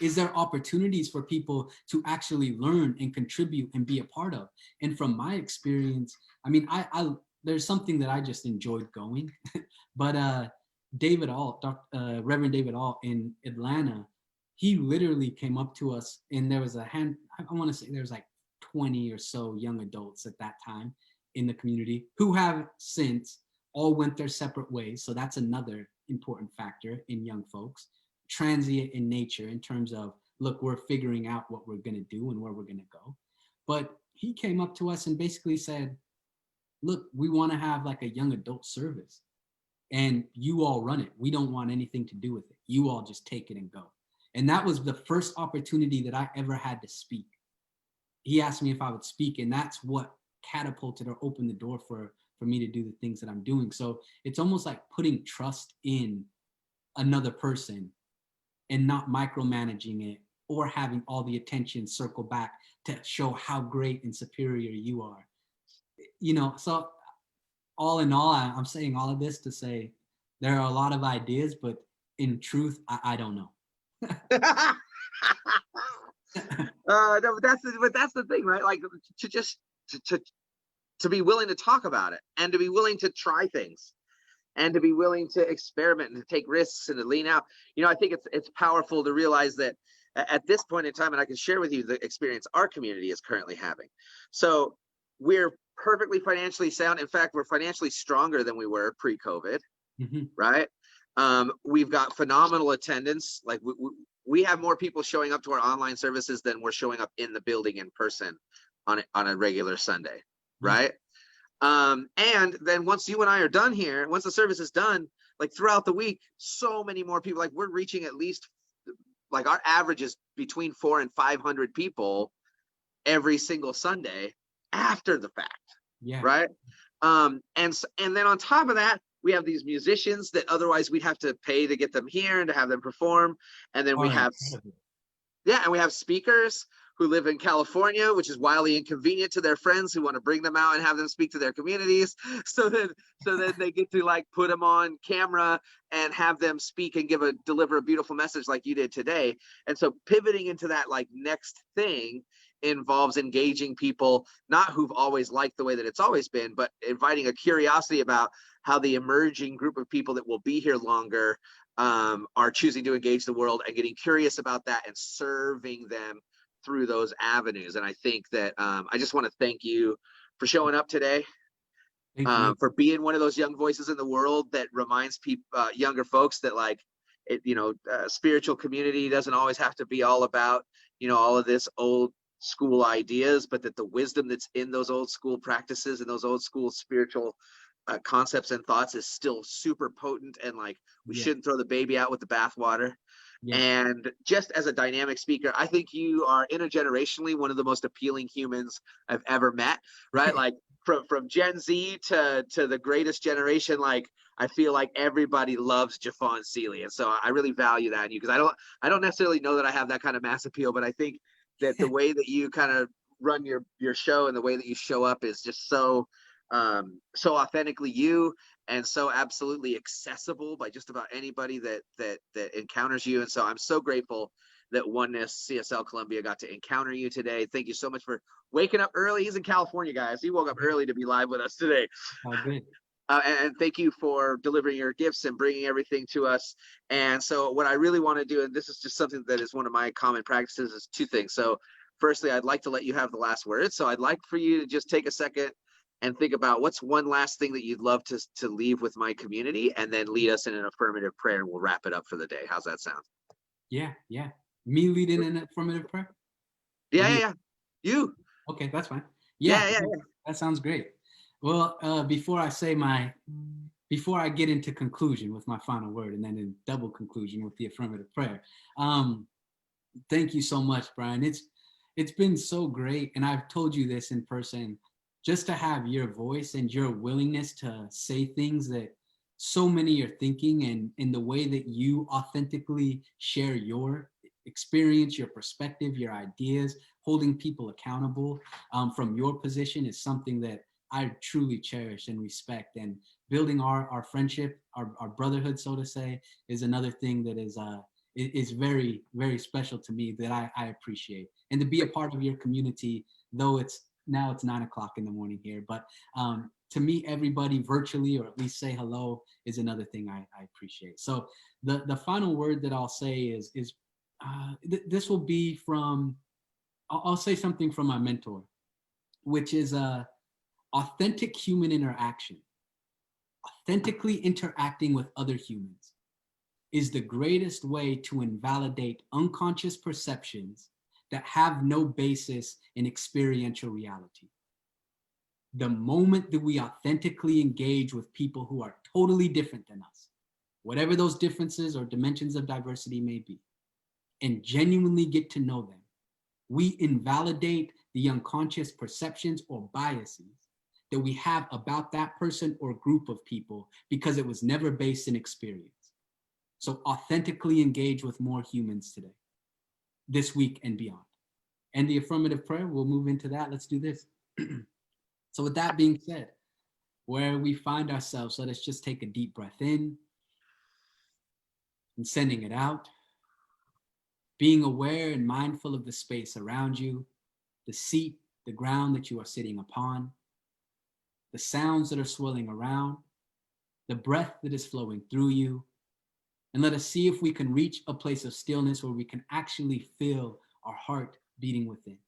is there opportunities for people to actually learn and contribute and be a part of? And from my experience, I mean, I there's something that I just enjoyed going, but David Alt, Reverend David Alt in Atlanta, he literally came up to us, and there was I want to say there's like 20 or so young adults at that time in the community who have since all went their separate ways. So that's another important factor in young folks, transient in nature in terms of, look, we're figuring out what we're going to do and where we're going to go. But he came up to us and basically said, look, we want to have like a young adult service, and you all run it. We don't want anything to do with it. You all just take it and go. And that was the first opportunity that I ever had to speak. He asked me if I would speak, and that's what catapulted or opened the door for me to do the things that I'm doing. So it's almost like putting trust in another person and not micromanaging it or having all the attention circle back to show how great and superior you are. You know, so all in all, I'm saying all of this to say there are a lot of ideas, but in truth, I don't know. No, but that's the thing, right? Like to just to be willing to talk about it, and to be willing to try things, and to be willing to experiment and to take risks and to lean out. You know, I think it's powerful to realize that at this point in time, and I can share with you the experience our community is currently having. So we're perfectly financially sound. In fact, we're financially stronger than we were pre-COVID, right? We've got phenomenal attendance. Like we have more people showing up to our online services than we're showing up in the building in person on a regular Sunday, right? And then once you and I are done here, once the service is done, like throughout the week, so many more people, like we're reaching at least, like our average is between 400 and 500 people every single Sunday after the fact, right? And then on top of that, we have these musicians that otherwise we'd have to pay to get them here and to have them perform. And then we have, and we have speakers who live in California, which is wildly inconvenient to their friends who want to bring them out and have them speak to their communities. So then they get to like put them on camera and have them speak and deliver a beautiful message like you did today. And so pivoting into that like next thing involves engaging people, not who've always liked the way that it's always been, but inviting a curiosity about how the emerging group of people that will be here longer are choosing to engage the world, and getting curious about that and serving them through those avenues. And I think that I just want to thank you for showing up today, for being one of those young voices in the world that reminds people, younger folks, that like it, spiritual community doesn't always have to be all about, all of this old school ideas, but that the wisdom that's in those old school practices and those old school spiritual concepts and thoughts is still super potent, and like we shouldn't throw the baby out with the bathwater. And just as a dynamic speaker, I think you are intergenerationally one of the most appealing humans I've ever met, right? Like from Gen Z to the greatest generation, like I feel like everybody loves Jeffon Seeley. And so I really value that in you, because I don't necessarily know that I have that kind of mass appeal, but I think that the way that you kind of run your show and the way that you show up is just so authentically you, and so absolutely accessible by just about anybody that encounters you. And so I'm so grateful that Oneness CSL Columbia got to encounter you today. Thank you so much for waking up early. He's in California, guys. He woke up early to be live with us today. Oh, good. And thank you for delivering your gifts and bringing everything to us. And so what I really want to do, and this is just something that is one of my common practices, is two things. So firstly, I'd like to let you have the last word. So I'd like for you to just take a second and think about what's one last thing that you'd love to leave with my community, and then lead us in an affirmative prayer, and we'll wrap it up for the day. How's that sound? Yeah. Me leading an affirmative prayer? Yeah. You. Okay, that's fine. Yeah. That sounds great. Well, before I get into conclusion with my final word, and then in double conclusion with the affirmative prayer, thank you so much, Brian. It's been so great, and I've told you this in person, just to have your voice and your willingness to say things that so many are thinking, and in the way that you authentically share your experience, your perspective, your ideas, holding people accountable from your position, is something that I truly cherish and respect. And building our friendship, our brotherhood, so to say, is another thing that is very, very special to me, that I appreciate. And to be a part of your community, though now it's 9 o'clock in the morning here, but to meet everybody virtually, or at least say hello, is another thing I appreciate. So the final word that I'll say is this will be from, I'll say something from my mentor, which is authentic human interaction. Authentically interacting with other humans is the greatest way to invalidate unconscious perceptions that have no basis in experiential reality. The moment that we authentically engage with people who are totally different than us, whatever those differences or dimensions of diversity may be, and genuinely get to know them, we invalidate the unconscious perceptions or biases that we have about that person or group of people because it was never based in experience. So authentically engage with more humans today, this week and beyond. And the affirmative prayer, we'll move into that. Let's do this. So with that being said, where we find ourselves, let us just take a deep breath in and sending it out, being aware and mindful of the space around you, the seat, the ground that you are sitting upon, the sounds that are swirling around, the breath that is flowing through you. And let us see if we can reach a place of stillness where we can actually feel our heart beating within.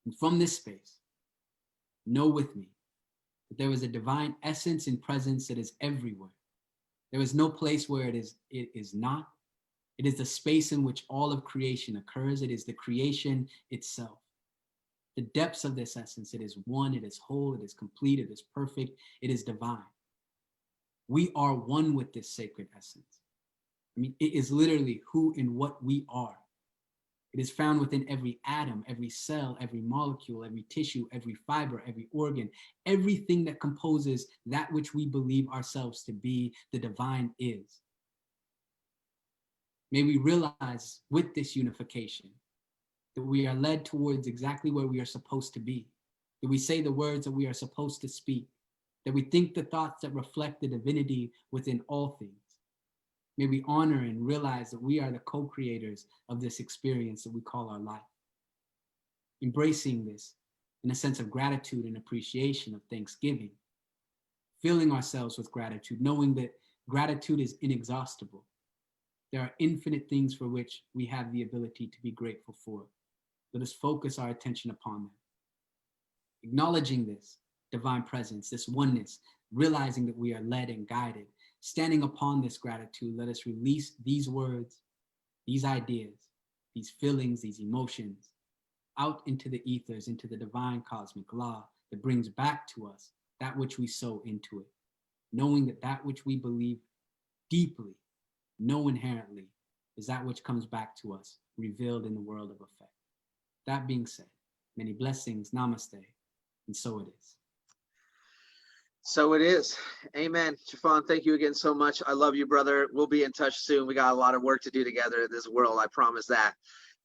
And from this space, know with me that there is a divine essence and presence that is everywhere. There is no place where it is not. It is the space in which all of creation occurs. It is the creation itself. The depths of this essence, it is one, it is whole, it is complete, it is perfect, it is divine. We are one with this sacred essence. I mean, it is literally who and what we are. It is found within every atom, every cell, every molecule, every tissue, every fiber, every organ, everything that composes that which we believe ourselves to be, the divine is. May we realize with this unification that we are led towards exactly where we are supposed to be, that we say the words that we are supposed to speak, that we think the thoughts that reflect the divinity within all things. May we honor and realize that we are the co-creators of this experience that we call our life. Embracing this in a sense of gratitude and appreciation, of thanksgiving, filling ourselves with gratitude, knowing that gratitude is inexhaustible. There are infinite things for which we have the ability to be grateful for. Let us focus our attention upon them. Acknowledging this divine presence, this oneness, realizing that we are led and guided, standing upon this gratitude, let us release these words, these ideas, these feelings, these emotions out into the ethers, into the divine cosmic law that brings back to us that which we sow into it, knowing that that which we believe deeply, know inherently, is that which comes back to us, revealed in the world of effect. That being said, many blessings, namaste, and so it is. So it is. Amen. Jeffon, thank you again so much. I love you, brother. We'll be in touch soon. We got a lot of work to do together in this world. I promise that.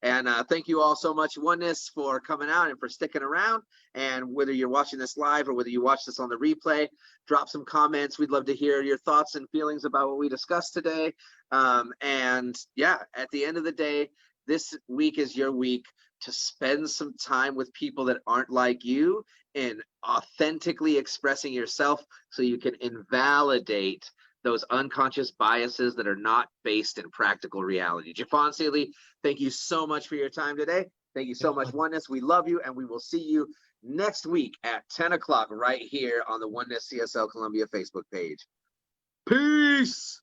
And thank you all so much, Oneness, for coming out and for sticking around. And whether you're watching this live or whether you watch this on the replay, drop some comments. We'd love to hear your thoughts and feelings about what we discussed today. And yeah, at the end of the day, this week is your week to spend some time with people that aren't like you in authentically expressing yourself so you can invalidate those unconscious biases that are not based in practical reality. Jeffon Seeley, thank you so much for your time today. Thank you so much, Oneness. We love you, and we will see you next week at 10 o'clock right here on the Oneness CSL Columbia Facebook page. Peace!